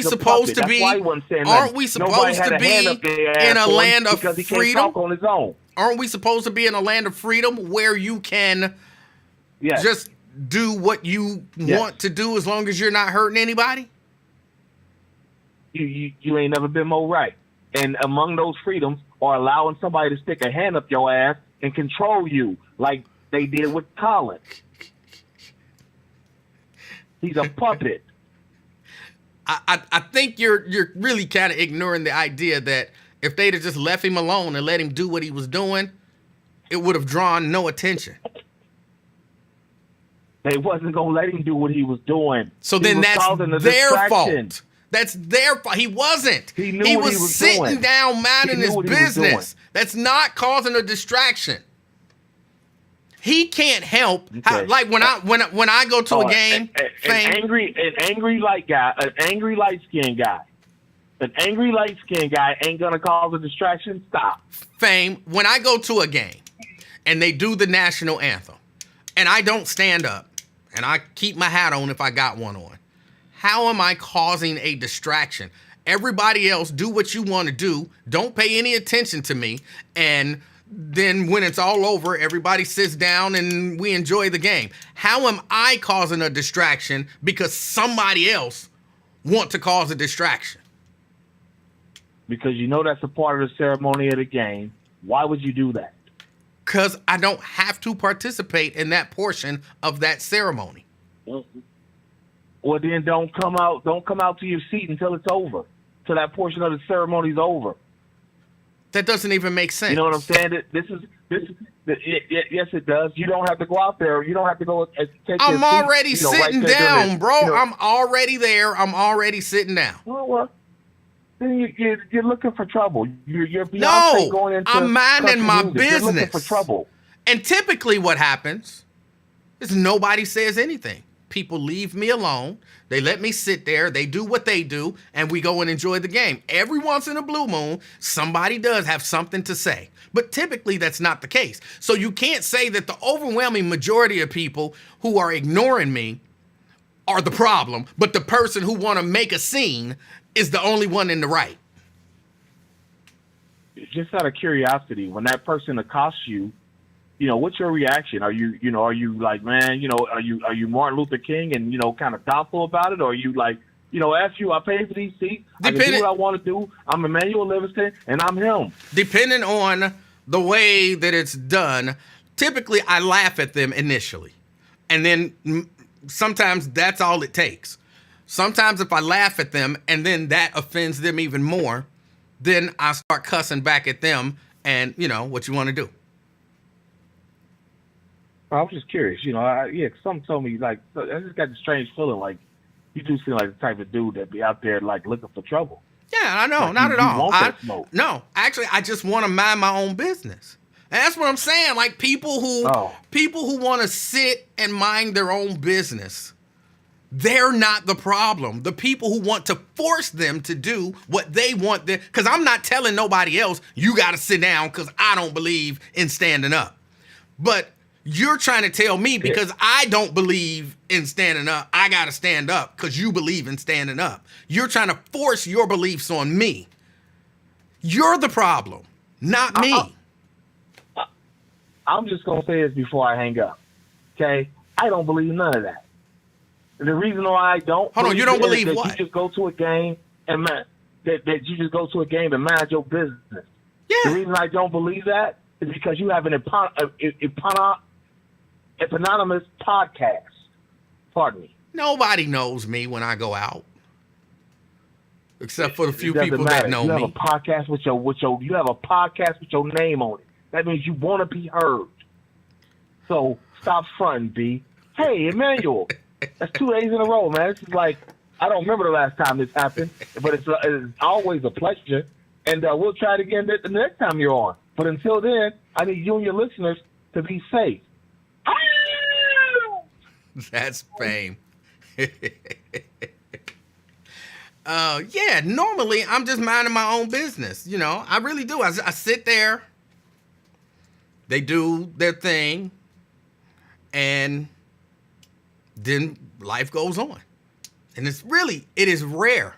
supposed to be in a land of freedom? On his own. Aren't we supposed to be in a land of freedom where you can just do what you want to do as long as you're not hurting anybody? you ain't never been more right. And among those freedoms are allowing somebody to stick a hand up your ass and control you like they did with Colin. He's a puppet. I think you're really kind of ignoring the idea that if they'd have just left him alone and let him do what he was doing, it would have drawn no attention. They wasn't going to let him do what he was doing. So then that's their fault. That's their fault. He wasn't. He knew he what was he was sitting doing. down minding He knew his what he was business. doing. That's not causing a distraction. He can't help. Okay. Like when I go to a game, an angry light skinned guy. An angry light skinned guy ain't gonna cause a distraction. Stop. Fame. When I go to a game and they do the national anthem, and I don't stand up, and I keep my hat on if I got one on, how am I causing a distraction? Everybody else do what you want to do. Don't pay any attention to me. And then when it's all over, everybody sits down and we enjoy the game. How am I causing a distraction because somebody else want to cause a distraction? Because you know that's a part of the ceremony of the game. Why would you do that? Because I don't have to participate in that portion of that ceremony. Well, then don't come out to your seat until it's over. Till that portion of the ceremony is over. That doesn't even make sense. You know what I'm saying? Yes, it does. You don't have to go out there. You don't have to go and take your seat, already sitting right down, bro. You know, I'm already there. I'm already sitting down. Well, then you're looking for trouble. You're Beyonce No, going into I'm minding country my music. You're looking for business. trouble. And typically what happens is nobody says anything. People leave me alone. They let me sit there. They do what they do, and we go and enjoy the game. Every once in a blue moon, somebody does have something to say. But typically that's not the case. So you can't say that the overwhelming majority of people who are ignoring me are the problem, but the person who want to make a scene is the only one in the right. Just out of curiosity, when that person accosts you, what's your reaction? Are you like, man, are you Martin Luther King and, kind of thoughtful about it? Or are you like, F you, I paid for these seats. I can do what I want to do. I'm Emanuel Livingston and I'm him. Depending on the way that it's done, typically I laugh at them initially. And then sometimes that's all it takes. Sometimes if I laugh at them and then that offends them even more, then I start cussing back at them and, what you want to do. I was just curious, some told me, like, I just got this strange feeling, like, you do seem like the type of dude that be out there, like, looking for trouble. Yeah, I know, like, not at all. Want that smoke. No, actually, I just want to mind my own business. And that's what I'm saying. Like, people who want to sit and mind their own business, they're not the problem. The people who want to force them to do what they want, because I'm not telling nobody else, you got to sit down because I don't believe in standing up. But you're trying to tell me because I don't believe in standing up, I got to stand up because you believe in standing up. You're trying to force your beliefs on me. You're the problem, not me. I'm just going to say this before I hang up, okay? I don't believe none of that. The reason why I don't... Hold on, you don't believe that what? You just go to a game and that you just go to a game and mind your business. Yeah. The reason I don't believe that is because you have an eponymous podcast. Pardon me. Nobody knows me when I go out, except for the few people that know me. You me. have a podcast with your name on it. That means you want to be heard. So stop fronting, B. Hey, Emmanuel, that's 2 days in a row, man. This is like, I don't remember the last time this happened, but it's always a pleasure. And we'll try it again the next time you're on. But until then, I need you and your listeners to be safe. That's fame. Yeah, normally I'm just minding my own business. I really do. I sit there. They do their thing. And then life goes on. And it is rare.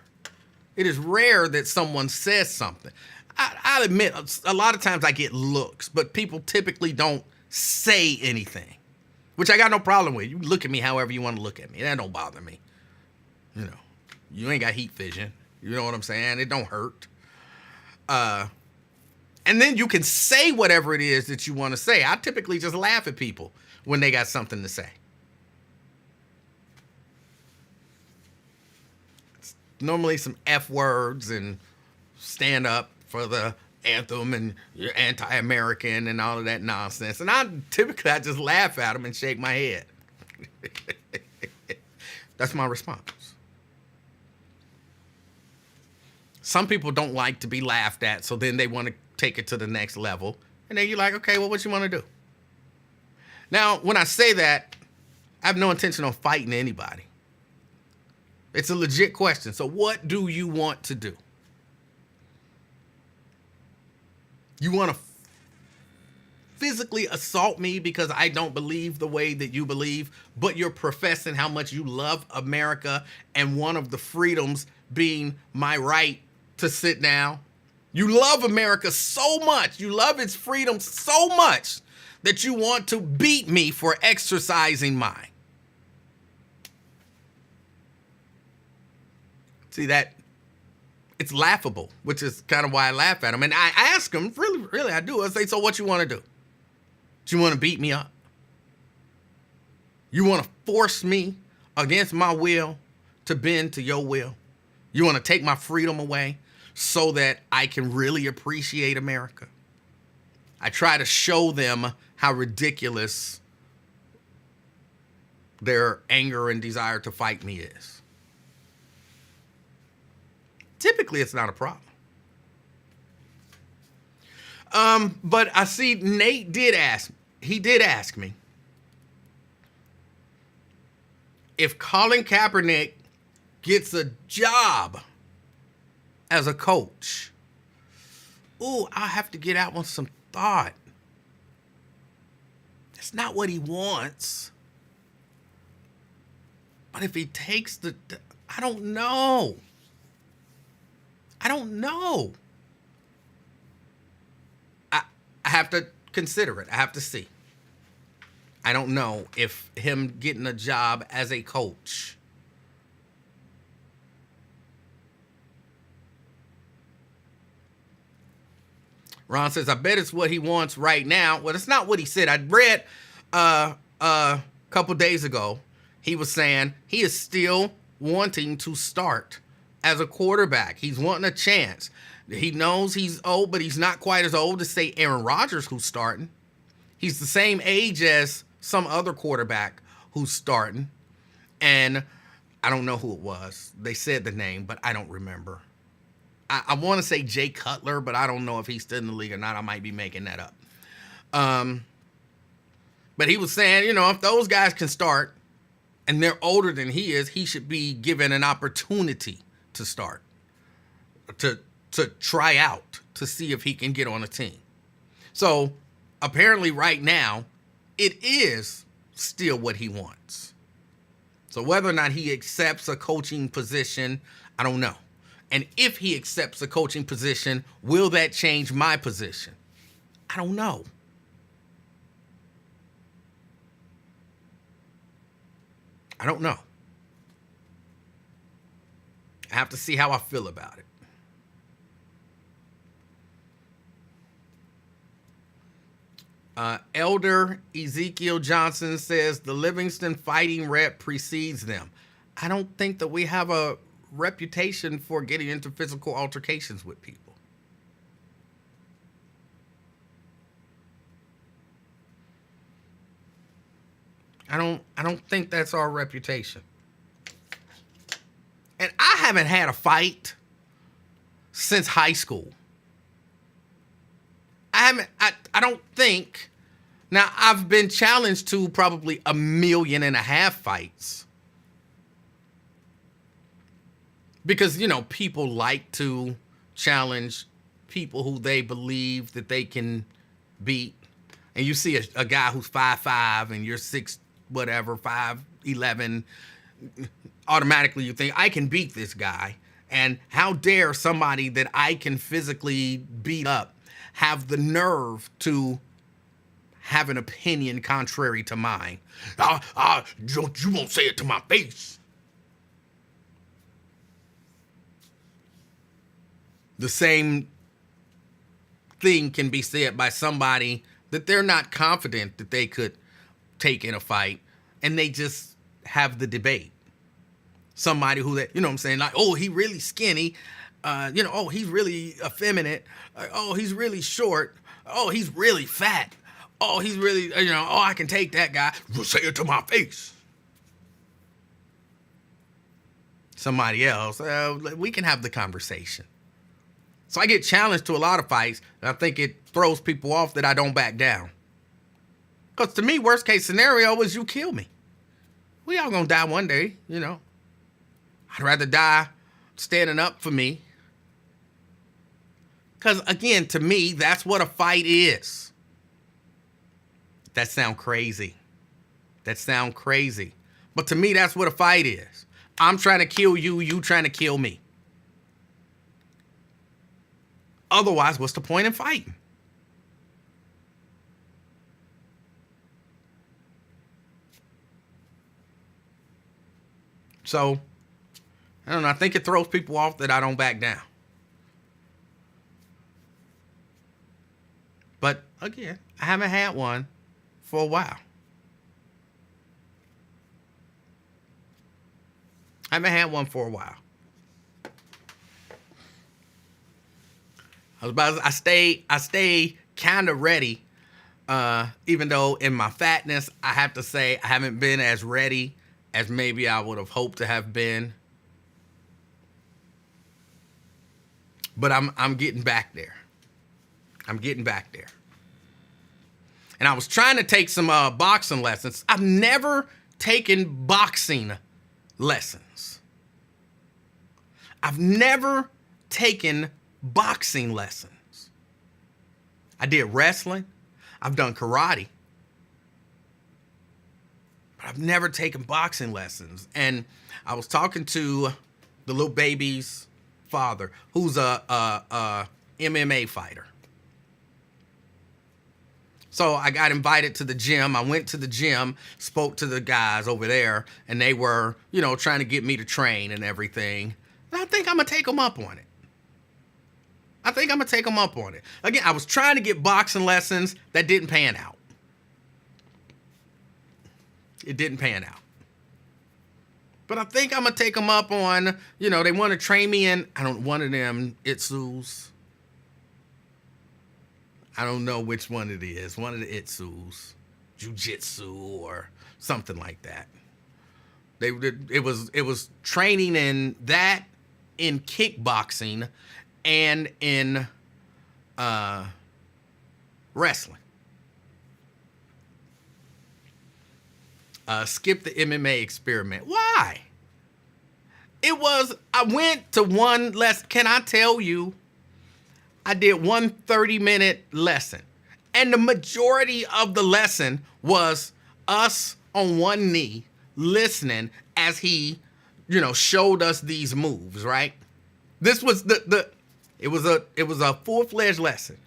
It is rare that someone says something. I'll admit, a lot of times I get looks, but people typically don't say anything, which I got no problem with. You look at me however you want to look at me. That don't bother me. You ain't got heat vision. You know what I'm saying? It don't hurt. And then you can say whatever it is that you want to say. I typically just laugh at people when they got something to say. It's normally some F words and stand up for the anthem and you're anti-American and all of that nonsense. And I just laugh at them and shake my head. That's my response. Some people don't like to be laughed at, so then they want to take it to the next level. And then you're like, okay, well, what you want to do? Now, when I say that, I have no intention of fighting anybody. It's a legit question. So what do you want to do? You want to physically assault me because I don't believe the way that you believe, but you're professing how much you love America and one of the freedoms being my right to sit down? You love America so much, you love its freedom so much that you want to beat me for exercising mine. See that? It's laughable, which is kind of why I laugh at him. And I ask him, really, I do. I say, so what you want to do? Do you want to beat me up? You want to force me against my will to bend to your will? You want to take my freedom away so that I can really appreciate America? I try to show them how ridiculous their anger and desire to fight me is. Typically, it's not a problem. But I see Nate did ask me if Colin Kaepernick gets a job as a coach. Ooh, I'll have to get out with some thought. That's not what he wants. But if he takes I don't know. I have to consider it. I have to see. I don't know if him getting a job as a coach Ron says, I bet it's what he wants right now. Well, it's not what he said. I read a couple days ago, he was saying he is still wanting to start as a quarterback. He's wanting a chance. He knows he's old, but he's not quite as old as, say, Aaron Rodgers, who's starting. He's the same age as some other quarterback who's starting. And I don't know who it was. They said the name, but I don't remember. I want to say Jay Cutler, but I don't know if he's still in the league or not. I might be making that up. But he was saying, if those guys can start and they're older than he is, he should be given an opportunity to start, to try out, to see if he can get on a team. So apparently right now, it is still what he wants. So whether or not he accepts a coaching position, I don't know. And if he accepts a coaching position, will that change my position? I don't know. I don't know. I have to see how I feel about it. Elder Ezekiel Johnson says the Livingston fighting rep precedes them. I don't think that we have a reputation for getting into physical altercations with people. I don't think that's our reputation. And I haven't had a fight since high school. I don't think. Now, I've been challenged to probably 1.5 million fights. Because, people like to challenge people who they believe that they can beat. And you see a guy who's 5'5" and you're 5'11", automatically you think, I can beat this guy. And how dare somebody that I can physically beat up have the nerve to have an opinion contrary to mine? You won't say it to my face. the same thing can be said by somebody that they're not confident that they could take in a fight, and they just have the debate. Somebody who, that, you know what I'm saying, like, oh, he really skinny, oh, he's really effeminate, oh, he's really short, oh, he's really fat, oh, he's really, oh, I can take that guy, say it to my face. Somebody else, we can have the conversation. So I get challenged to a lot of fights, and I think it throws people off that I don't back down. Because to me, worst case scenario is you kill me. We all gonna die one day, I'd rather die standing up for me. Because again, to me, that's what a fight is. That sound crazy. But to me, that's what a fight is. I'm trying to kill you, you trying to kill me. Otherwise, what's the point in fighting? So, I don't know. I think it throws people off that I don't back down. But again, I haven't had one for a while. I stay kind of ready, even though in my fatness, I have to say I haven't been as ready as maybe I would have hoped to have been. But I'm getting back there. And I was trying to take some boxing lessons. I've never taken boxing lessons. I did wrestling. I've done karate. But I've never taken boxing lessons. And I was talking to the little baby's father, who's a MMA fighter. So I got invited to the gym. I went to the gym, spoke to the guys over there, and they were, trying to get me to train and everything. And I think I'm going to take them up on it. Again, I was trying to get boxing lessons that didn't pan out. It didn't pan out. But I think I'm going to take them up on, they want to train me in, one of them Itsus. I don't know which one it is. One of the Itsus. Jiu-jitsu or something like that. It was training in that, in kickboxing, and in wrestling. Skip the MMA experiment. Why? I went to one lesson. Can I tell you, I did one 30-minute lesson. And the majority of the lesson was us on one knee listening as he, showed us these moves, right? This was it was a full-fledged lesson.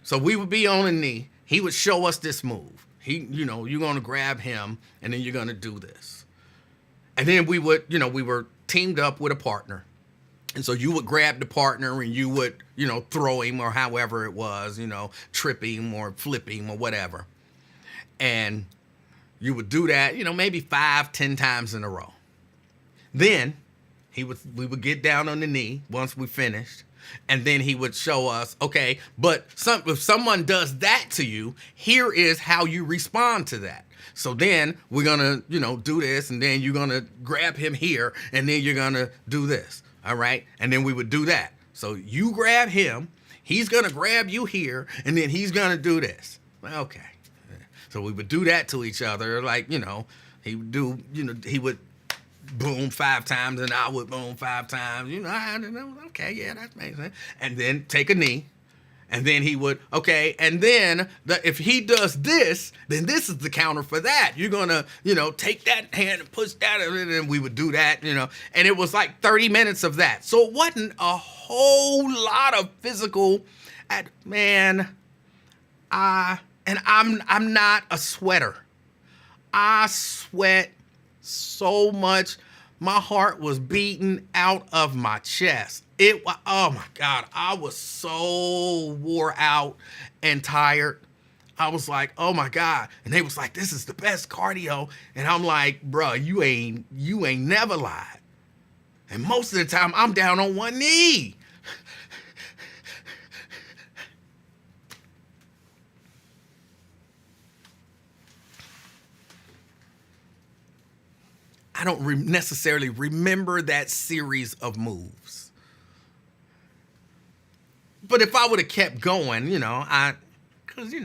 So we would be on a knee. He would show us this move. You're going to grab him and then you're going to do this. And then we were teamed up with a partner. And so you would grab the partner and you would, throw him or however it was, trip him or flip him or whatever. And you would do that, maybe 5-10 times in a row. Then we would get down on the knee once we finished. And then he would show us, okay, but if someone does that to you, here is how you respond to that. So then we're going to, do this, and then you're going to grab him here, and then you're going to do this. All right. And then we would do that. So you grab him, he's going to grab you here, and then he's going to do this. Okay. So we would do that to each other. Like, he would do, he would boom 5 times and I would boom 5 times. Okay, yeah, that makes sense. And then take a knee. And then he would, okay, and then if he does this, then this is the counter for that. You're going to, take that hand and push that, and then we would do that, And it was like 30 minutes of that. So it wasn't a whole lot of physical, I'm not a sweater. I sweat so much. My heart was beating out of my chest. Oh my God, I was so wore out and tired. I was like, oh my God. And they was like, this is the best cardio. And I'm like, bro, you ain't never lied. And most of the time I'm down on one knee. I don't necessarily remember that series of moves. But if I would have kept going, because, you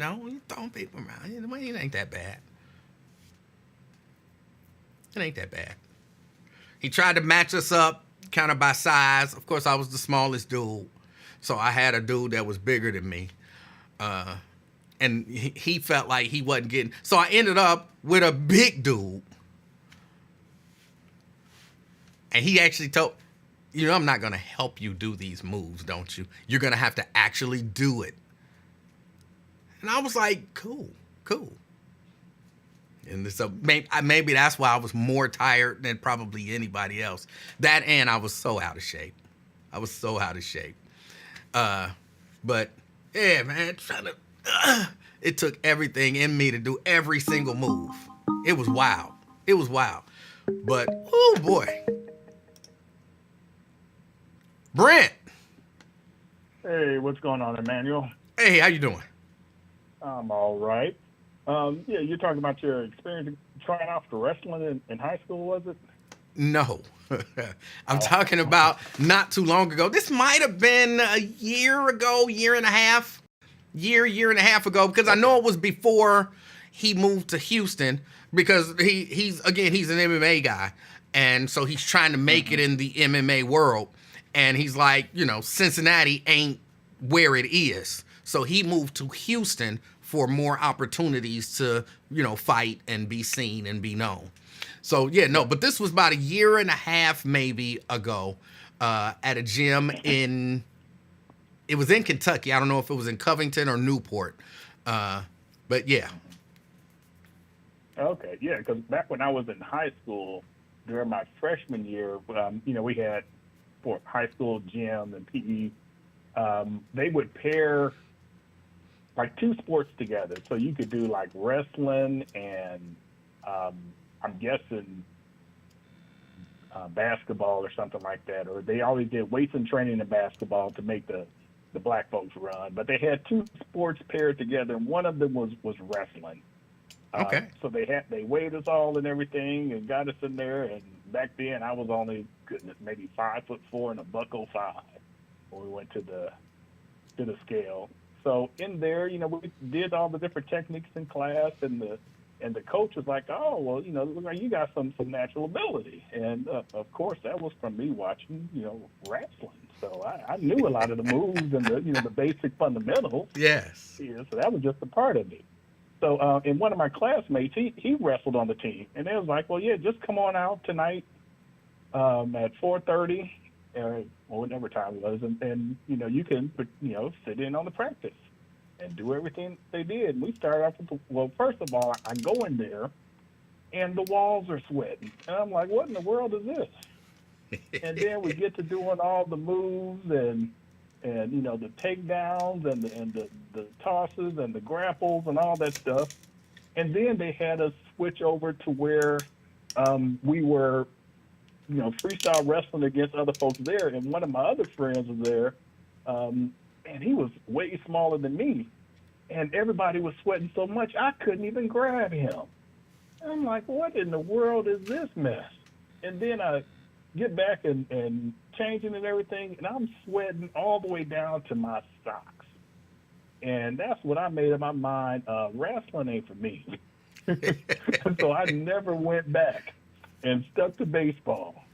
throwing people around, it ain't that bad. It ain't that bad. He tried to match us up kind of by size. Of course, I was the smallest dude. So I had a dude that was bigger than me. And he felt like he wasn't getting... So I ended up with a big dude. And he actually told, I'm not going to help you do these moves, don't you? You're going to have to actually do it. And I was like, cool. And so maybe that's why I was more tired than probably anybody else. That and I was so out of shape. But, yeah, man, it took everything in me to do every single move. It was wild. But, oh, boy. Brent. Hey, what's going on, Emanuel? Hey, how you doing? I'm all right. Yeah, you're talking about your experience trying out for wrestling in high school, was it? No. I'm talking about not too long ago. This might have been a year ago, year and a half ago, because I know it was before he moved to Houston, because he's an MMA guy. And so he's trying to make it in the MMA world. And he's like, Cincinnati ain't where it is. So he moved to Houston for more opportunities to, fight and be seen and be known. So, yeah, no, but this was about a year and a half maybe ago at a gym it was in Kentucky. I don't know if it was in Covington or Newport. But, yeah. Okay, yeah, because back when I was in high school, during my freshman year, we had for high school gym and PE, they would pair like two sports together. So you could do like wrestling and I'm guessing basketball or something like that. Or they always did weights and training in basketball to make the black folks run. But they had two sports paired together, and one of them was wrestling. Okay. So they weighed us all and everything and got us in there. And back then I was only, maybe 5'4" and a $105 when we went to the scale. So in there, we did all the different techniques in class, and the coach was like, oh, well, look like you got some natural ability. And of course that was from me watching, wrestling. So I knew a lot of the moves and the basic fundamentals. Yes. Yeah, so that was just a part of it. So and one of my classmates, he wrestled on the team, and they was like, well, yeah, just come on out tonight at 4:30 or whatever time it was, and you can sit in on the practice and do everything they did. And we started off with first of all, I go in there, and the walls are sweating, and I'm like, what in the world is this? And then we get to doing all the moves and the takedowns and the tosses and the grapples and all that stuff. And then they had us switch over to where we were, freestyle wrestling against other folks there. And one of my other friends was there, and he was way smaller than me. And everybody was sweating so much I couldn't even grab him. And I'm like, what in the world is this mess? And then I get back and changing and everything, and I'm sweating all the way down to my socks. And that's what I made up my mind. Wrestling ain't for me. So I never went back and stuck to baseball.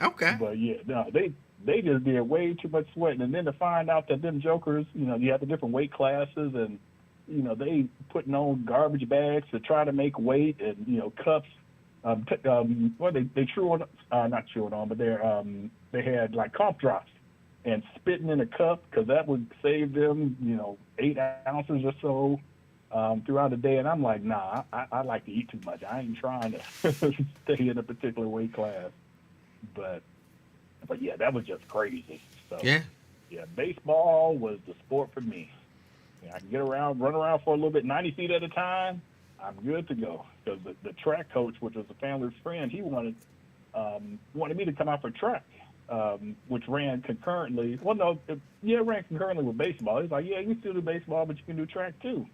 Okay. But yeah, no, they just did way too much sweating. And then to find out that them jokers, you have the different weight classes, and they putting on garbage bags to try to make weight, and cups. They chew on, not chewing on, but they had like cough drops and spitting in a cup, because that would save them 8 ounces or so throughout the day. And I'm like, nah, I like to eat too much. I ain't trying to stay in a particular weight class. but yeah, that was just crazy. So Yeah. yeah, baseball was the sport for me. I can get around, run around for a little bit, 90 feet at a time. I'm good to go. Because the track coach, which was a family friend, he wanted me to come out for track, which ran concurrently. Well, no, it ran concurrently with baseball. He's like, yeah, you still do baseball, but you can do track too.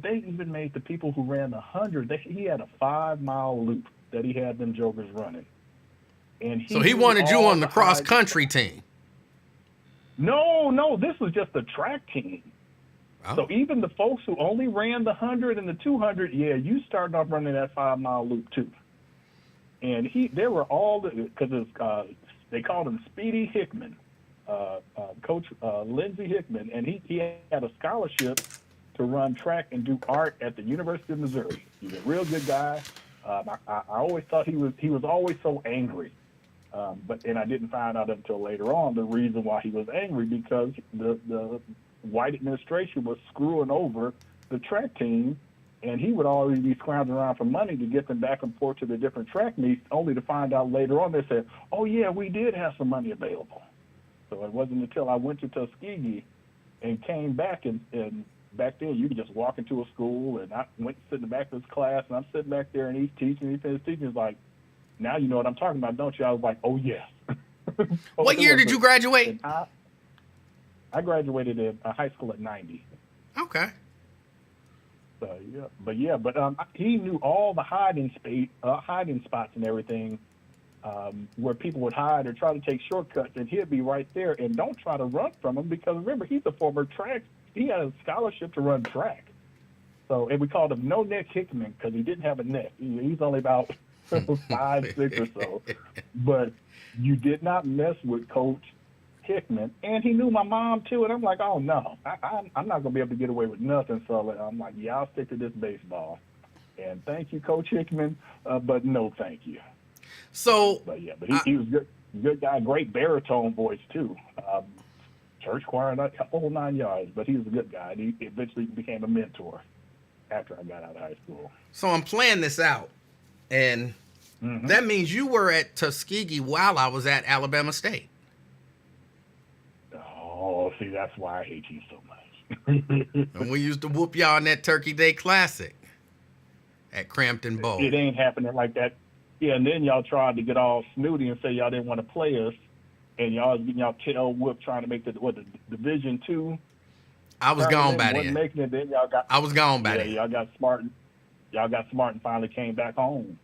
They even made the people who ran the 100. He had a 5-mile loop that he had them jokers running. And So he wanted you on the cross country team. No, this was just a track team. Oh. So even the folks who only ran the 100 and the 200, yeah, you started off running that 5-mile loop too. And they were all, because they called him Speedy Hickman, Coach Lindsey Hickman, and he had a scholarship to run track and do art at the University of Missouri. He's a real good guy. I always thought he was always so angry. But I didn't find out until later on the reason why he was angry, because the white administration was screwing over the track team, and he would always be scrounging around for money to get them back and forth to the different track meets, only to find out later on they said, oh, yeah, we did have some money available. So it wasn't until I went to Tuskegee and came back, and back then you could just walk into a school, and I went to sit in the back of his class, and I'm sitting back there, and he's teaching, and his teacher's like, now you know what I'm talking about, don't you? I was like, oh, yes. What year did you graduate? I graduated in high school at 90. Okay. So, yeah. But he knew all the hiding spots and everything, where people would hide or try to take shortcuts, and he'd be right there. And don't try to run from him, because remember, he's a former track. He had a scholarship to run track. So, and we called him No Neck Hickman because he didn't have a neck. He's only about 5, 6 or so. But you did not mess with Coach Hickman, and he knew my mom too. And I'm like, oh no, I'm not gonna be able to get away with nothing. So I'm like, yeah, I'll stick to this baseball. And thank you, Coach Hickman, but no, thank you. So, but he was good guy, great baritone voice too. Church choir, a whole 9 yards. But he was a good guy. And he eventually became a mentor after I got out of high school. So I'm playing this out, and that means you were at Tuskegee while I was at Alabama State. Oh, see, that's why I hate you so much. And we used to whoop y'all in that Turkey Day Classic at Crampton Bowl. It ain't happening like that. Yeah, and then y'all tried to get all snooty and say y'all didn't want to play us, and y'all was getting y'all tail whooped trying to make the Division II. I was gone by then. Making it, then y'all got. I was gone by then. Y'all got smart. Y'all got smart and finally came back home.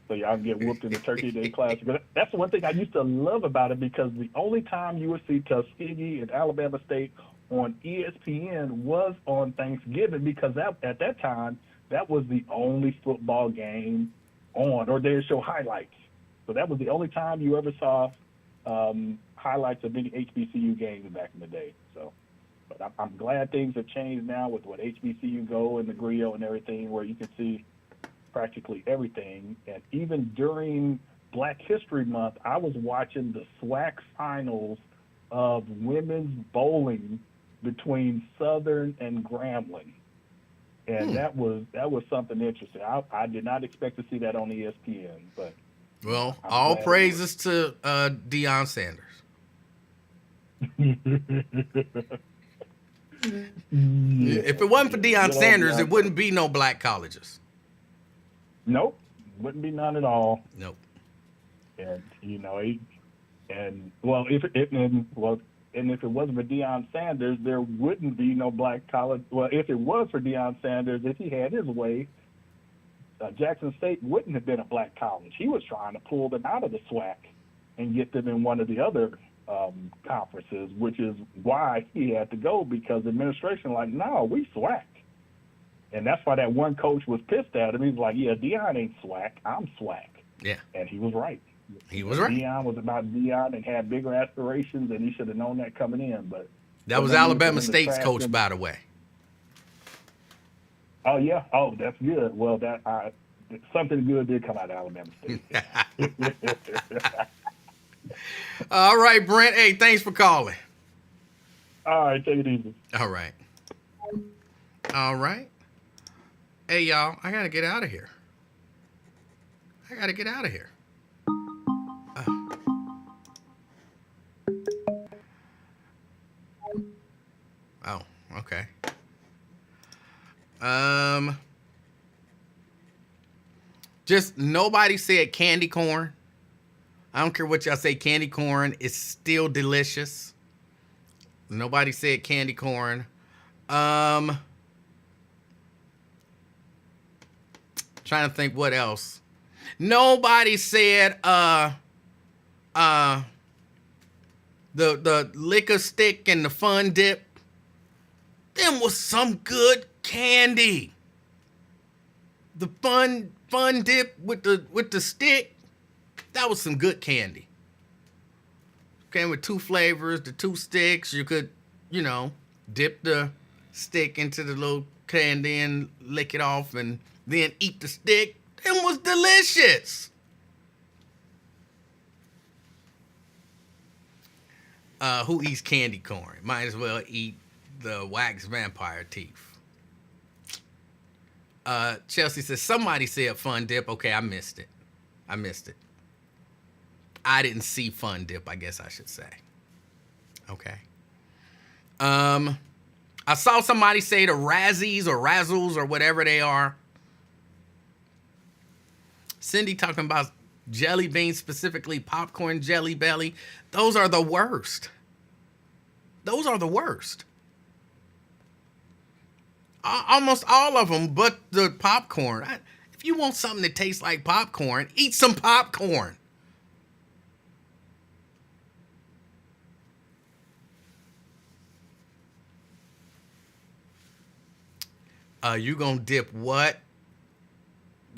So y'all get whooped in the Turkey Day Classic. But that's the one thing I used to love about it, because the only time you would see Tuskegee and Alabama State on ESPN was on Thanksgiving, because at that time, that was the only football game on, or they'd show highlights. So that was the only time you ever saw highlights of any HBCU games back in the day. So, but I'm glad things have changed now with what HBCU Go and the Griot and everything, where you can see practically everything. And even during Black History Month, I was watching the SWAC finals of women's bowling between Southern and Grambling. And that was something interesting. I did not expect to see that on ESPN, but well, all praises to Deion Sanders. If it wasn't for Deion Sanders, it wouldn't be no black colleges. Nope, wouldn't be none at all. Nope. And if it wasn't for Deion Sanders, there wouldn't be no black college. Well, if it was for Deion Sanders, if he had his way, Jackson State wouldn't have been a black college. He was trying to pull them out of the SWAC and get them in one of the other conferences, which is why he had to go, because the administration like, no, we SWAC. And that's why that one coach was pissed at him. He's like, yeah, Deion ain't SWAC, I'm SWAC. Yeah. And he was right. He was right. Deion was about Deion and had bigger aspirations, and he should have known that coming in. But that was Alabama State's coach, by the way. Oh yeah. Oh, that's good. Well, something good did come out of Alabama State. All right, Brent. Hey, thanks for calling. All right, take it easy. All right. All right. Hey, y'all, I got to get out of here. Oh, okay. Just nobody said candy corn. I don't care what y'all say. Candy corn is still delicious. Nobody said candy corn. Trying to think what else. Nobody said the liquor stick and the fun dip. Them was some good candy. The fun dip with the stick, that was some good candy. Came with 2 flavors, the 2 sticks. You could, dip the stick into the little candy and lick it off and then eat the stick. It was delicious. Who eats candy corn? Might as well eat the wax vampire teeth. Chelsea says, somebody said fun dip. Okay, I missed it. I didn't see fun dip, I guess I should say. Okay. I saw somebody say the Razzies or Razzles or whatever they are. Cindy talking about jelly beans, specifically popcorn jelly belly. Those are the worst. Almost all of them, but the popcorn. If you want something that tastes like popcorn, eat some popcorn. You gonna dip what?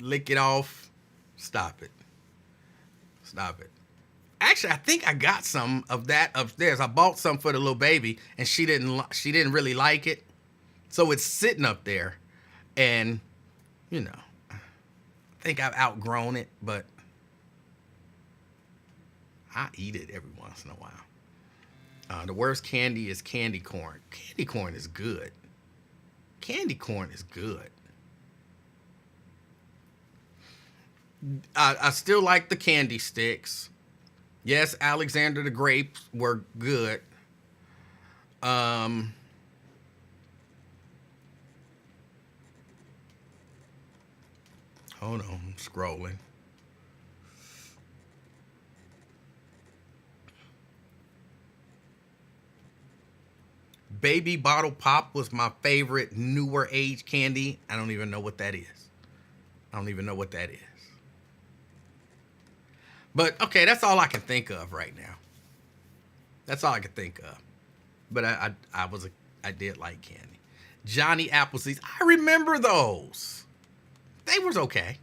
Lick it off? Stop it. Actually, I think I got some of that upstairs. I bought some for the little baby, and she didn't really like it. So it's sitting up there, and, I think I've outgrown it, but I eat it every once in a while. The worst candy is candy corn. Candy corn is good. I still like the candy sticks. Yes, Alexander the grapes were good. Hold on, I'm scrolling. Baby Bottle Pop was my favorite newer age candy. I don't even know what that is. But, okay, that's all I can think of right now. But I did like candy. Johnny Appleseeds. I remember those. They was okay.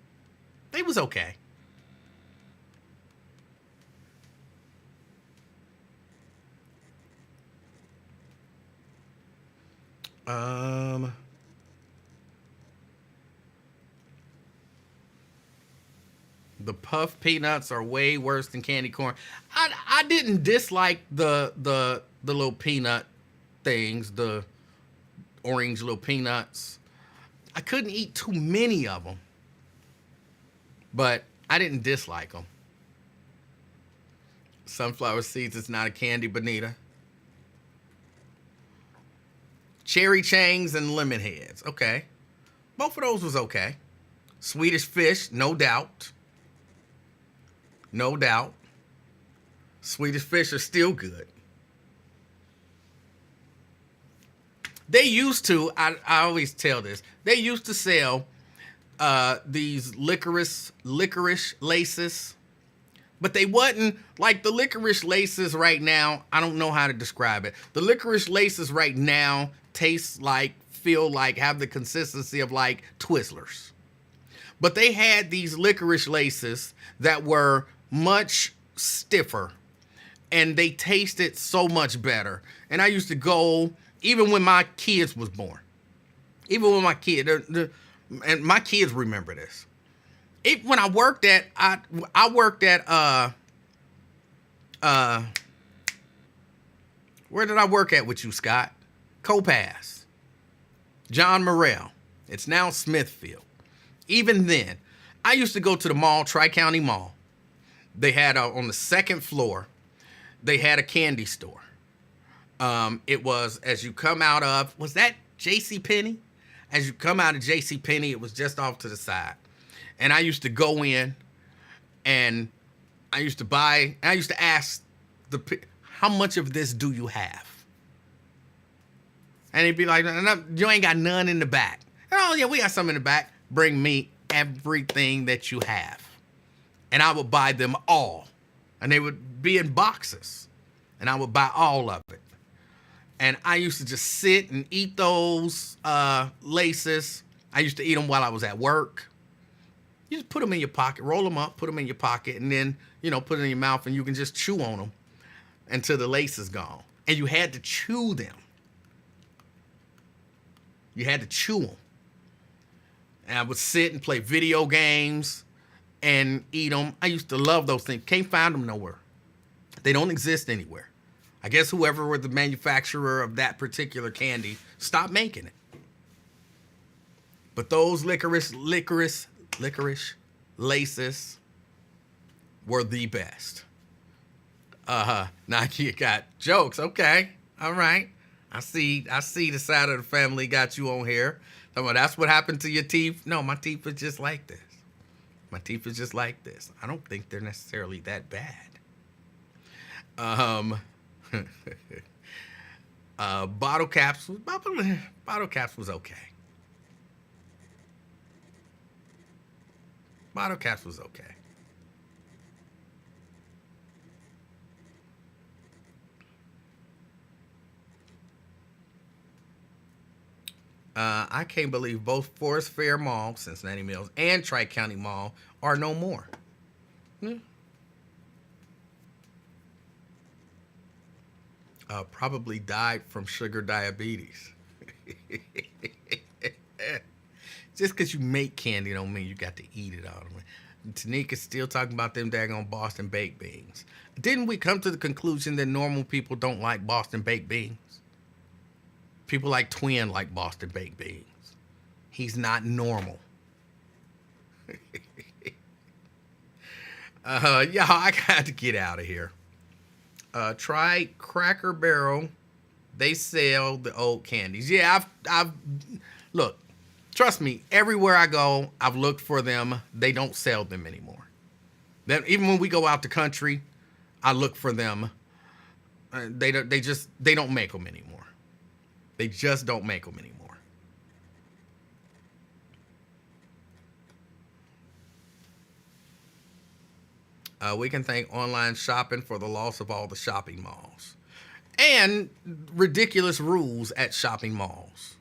The puff peanuts are way worse than candy corn. I didn't dislike the little peanut things, the orange little peanuts. I couldn't eat too many of them, but I didn't dislike them. Sunflower seeds is not a candy, Bonita. Cherry Changs and Lemon Heads. Okay. Both of those was okay. Swedish Fish, no doubt. Swedish Fish are still good. They used to, I always tell this, they used to sell these licorice laces, but they wasn't like the licorice laces right now. I don't know how to describe it. The licorice laces right now taste like, feel like, have the consistency of like Twizzlers. But they had these licorice laces that were much stiffer, and they tasted so much better. And I used to go, even when my kids was born, and my kids remember this. When I worked at, where did I work at with you, Scott? Copass. John Morrell. It's now Smithfield. Even then, I used to go to the mall, Tri-County Mall. They had on the second floor, they had a candy store. It was as you come out of, was that J.C. Penney? As you come out of J.C. Penney, it was just off to the side. And I used to go in and I used to buy, and I used to ask how much of this do you have? And he'd be like, no, you ain't got none in the back. Oh, yeah, we got some in the back. Bring me everything that you have. And I would buy them all. And they would be in boxes. And I would buy all of it. And I used to just sit and eat those laces. I used to eat them while I was at work. You just put them in your pocket, roll them up, put them in your pocket, and then, put it in your mouth, and you can just chew on them until the lace is gone. And you had to chew them. You had to chew them. And I would sit and play video games and eat them. I used to love those things. Can't find them nowhere. They don't exist anywhere. I guess whoever was the manufacturer of that particular candy stopped making it. But those licorice laces were the best. Now you got jokes. Okay. All right. I see the side of the family got you on here. That's what happened to your teeth. No, my teeth are just like this. My teeth are just like this. I don't think they're necessarily that bad. Bottle caps was okay. Bottle caps was okay. I can't believe both Forest Fair Mall, Cincinnati Mills, and Tri-County Mall are no more. Probably died from sugar diabetes. Just because you make candy don't mean you got to eat it all the way. Tanika's still talking about them daggone Boston baked beans. Didn't we come to the conclusion that normal people don't like Boston baked beans? People like Twin like Boston baked beans. He's not normal. Yeah, I got to get out of here. Try Cracker Barrel. They sell the old candies. Yeah, I've look, trust me, everywhere I go, I've looked for them. They don't sell them anymore. Even when we go out the country, I look for them. They don't make them anymore. They just don't make them anymore. We can thank online shopping for the loss of all the shopping malls. And ridiculous rules at shopping malls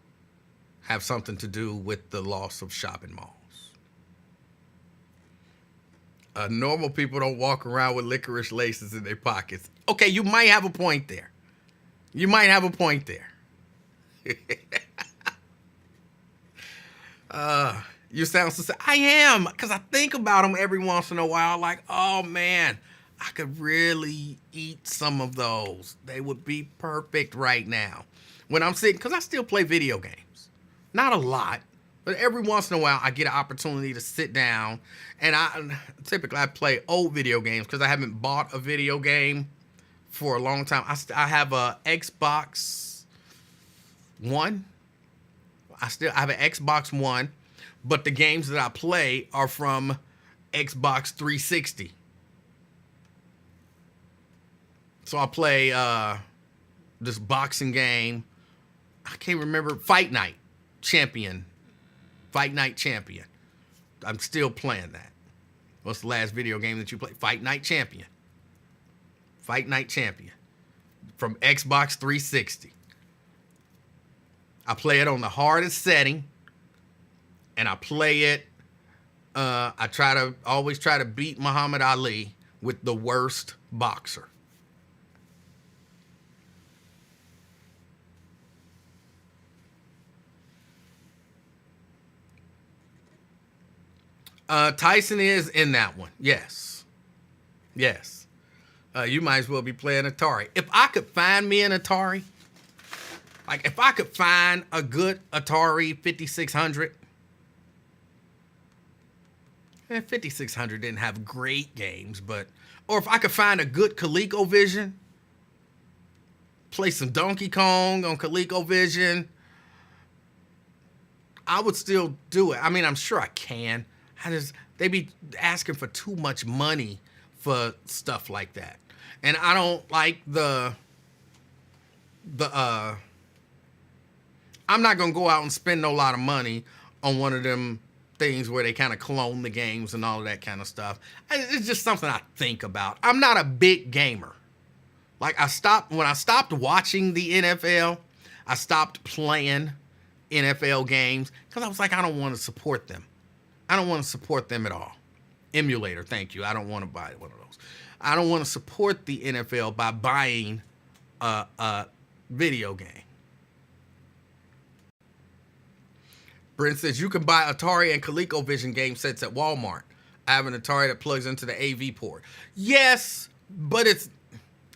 have something to do with the loss of shopping malls. Normal people don't walk around with licorice laces in their pockets. Okay, you might have a point there. You sound so sad. I am, because I think about them every once in a while, like, oh man, I could really eat some of those. They would be perfect right now. When I'm sitting, because I still play video games. Not a lot, but every once in a while I get an opportunity to sit down, and I play old video games because I haven't bought a video game for a long time. I have a Xbox One. I have an Xbox One. But the games that I play are from Xbox 360. So I play this boxing game. I can't remember. Fight Night Champion. I'm still playing that. What's the last video game that you played? Fight Night Champion. From Xbox 360. I play it on the hardest setting. And I play it. I always try to beat Muhammad Ali with the worst boxer. Tyson is in that one. Yes. You might as well be playing Atari. If I could find me an Atari, like if I could find a good Atari 5600. 5600 didn't have great games, or if I could find a good ColecoVision, play some Donkey Kong on ColecoVision, I would still do it. I mean, I'm sure I can. They be asking for too much money for stuff like that. And I don't like I'm not going to go out and spend no lot of money on one of them things where they kind of clone the games and all of that kind of stuff. It's just something I think about. I'm not a big gamer. Like when I stopped watching the NFL, I stopped playing NFL games because I was like, I don't want to support them. I don't want to support them at all. Emulator, thank you. I don't want to buy one of those. I don't want to support the NFL by buying a video game. Brent says, you can buy Atari and ColecoVision game sets at Walmart. I have an Atari that plugs into the AV port. Yes, but it's,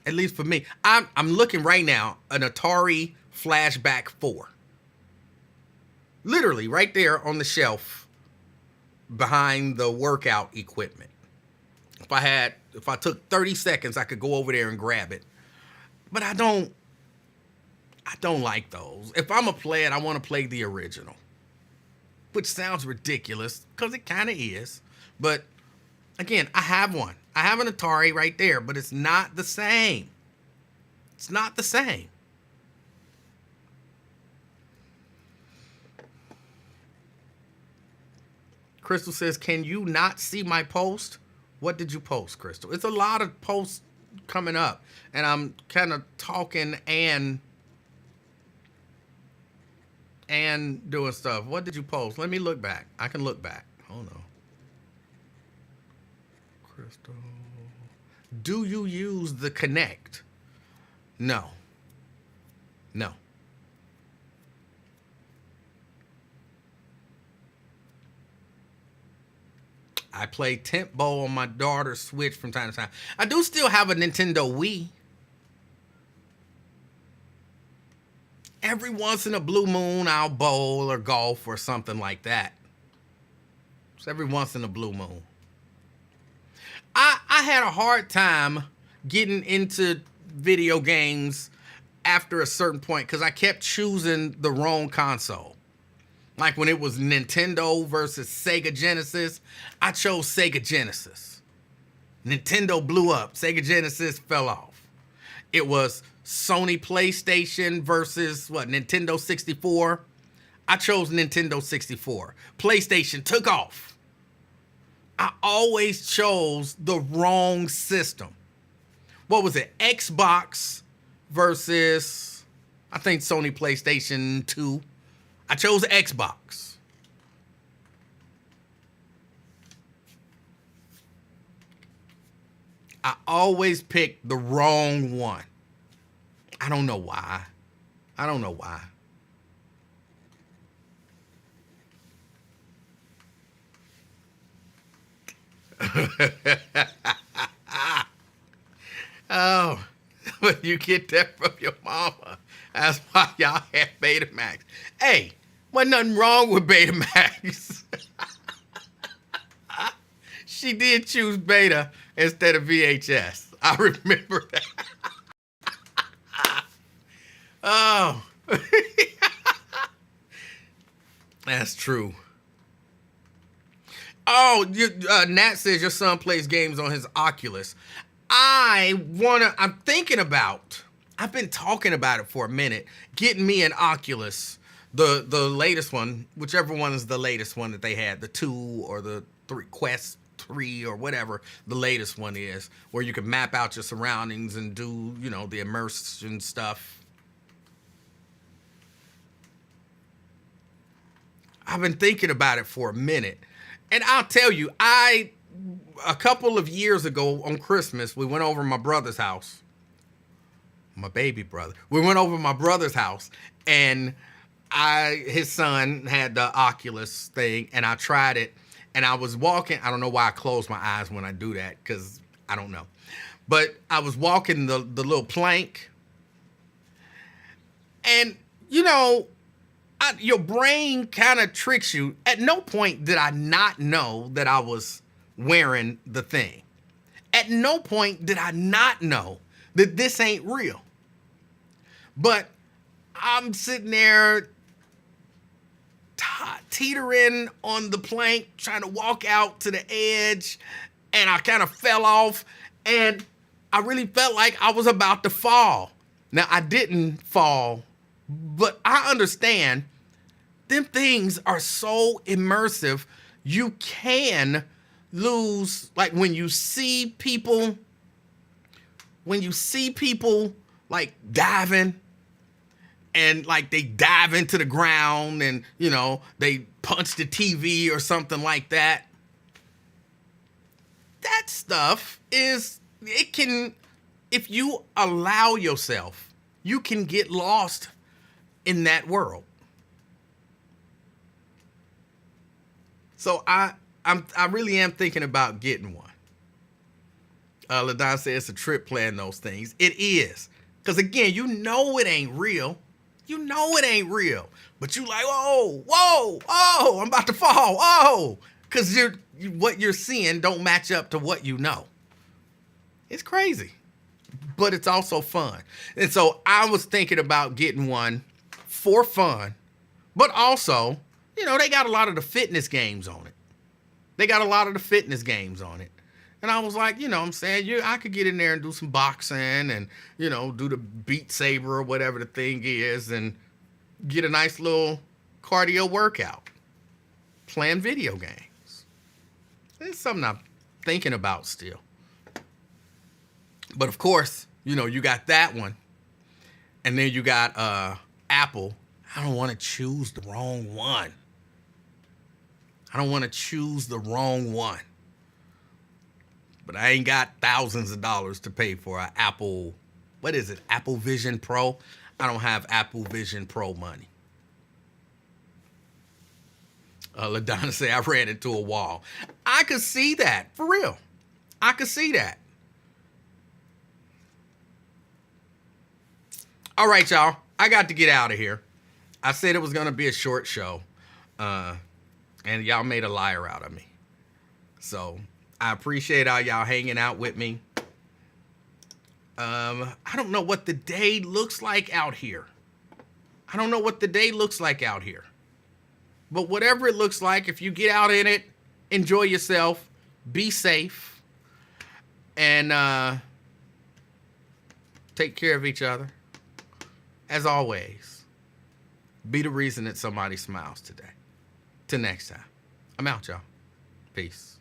at least for me, I'm looking right now, an Atari Flashback 4. Literally right there on the shelf behind the workout equipment. If I took 30 seconds, I could go over there and grab it. But I don't like those. If I'm going to play it, I want to play the original. Which sounds ridiculous, because it kind of is. But, again, I have one. I have an Atari right there, but it's not the same. It's not the same. Crystal says, can you not see my post? What did you post, Crystal? It's a lot of posts coming up, and I'm kind of talking and doing stuff. What did you post? Let me look back. I can look back. Hold on. Crystal. Do you use the Kinect? No. No. I play Tempo on my daughter's Switch from time to time. I do still have a Nintendo Wii. Every once in a blue moon, I'll bowl or golf or something like that. It's every once in a blue moon. I had a hard time getting into video games after a certain point because I kept choosing the wrong console. Like when it was Nintendo versus Sega Genesis, I chose Sega Genesis. Nintendo blew up. Sega Genesis fell off. It was Sony PlayStation versus Nintendo 64. I chose Nintendo 64. PlayStation took off. I always chose the wrong system. What was it? Xbox versus, I think, Sony PlayStation 2. I chose Xbox. I always picked the wrong one. I don't know why. I don't know why. Oh, but you get that from your mama. That's why y'all had Betamax. Hey, wasn't nothing wrong with Betamax. She did choose Beta instead of VHS. I remember that. Oh. That's true. Oh, Nat says your son plays games on his Oculus. I've been talking about it for a minute, getting me an Oculus, the latest one, whichever one is the latest one that they had, the 2 or the 3, Quest 3 or whatever the latest one is, where you can map out your surroundings and do, the immersion stuff. I've been thinking about it for a minute. And I'll tell you, a couple of years ago on Christmas, we went over to my brother's house. My baby brother. We went over to my brother's house, and his son had the Oculus thing, and I tried it, and I was walking. I don't know why I close my eyes when I do that, because I don't know. But I was walking the little plank, and, your brain kind of tricks you. At no point did I not know that I was wearing the thing. At no point did I not know that this ain't real. But I'm sitting there teetering on the plank, trying to walk out to the edge, and I kind of fell off, and I really felt like I was about to fall. Now, I didn't fall, but I understand them things are so immersive, you can lose, like when you see people like diving, and like they dive into the ground and, you know, they punch the TV or something like that. That stuff if you allow yourself, you can get lost in that world. So I really am thinking about getting one. LaDon said it's a trip playing those things. It is. Because again, you know it ain't real. You know it ain't real. But you like, whoa, I'm about to fall. Oh, because what you're seeing don't match up to what you know. It's crazy. But it's also fun. And so I was thinking about getting one for fun. But also, you know, they got a lot of the fitness games on it. And I was like, you know what I'm saying? I could get in there and do some boxing and, you know, do the Beat Saber or whatever the thing is and get a nice little cardio workout playing video games. It's something I'm thinking about still. But of course, you know, you got that one. And then you got Apple. I don't want to choose the wrong one. But I ain't got thousands of dollars to pay for an Apple, what is it, Apple Vision Pro? I don't have Apple Vision Pro money. LaDonna say I ran into a wall. I could see that, for real. I could see that. All right, y'all. I got to get out of here. I said it was going to be a short show. And y'all made a liar out of me. So I appreciate all y'all hanging out with me. I don't know what the day looks like out here. But whatever it looks like, if you get out in it, enjoy yourself, be safe, and take care of each other. As always, be the reason that somebody smiles today. Till next time. I'm out, y'all. Peace.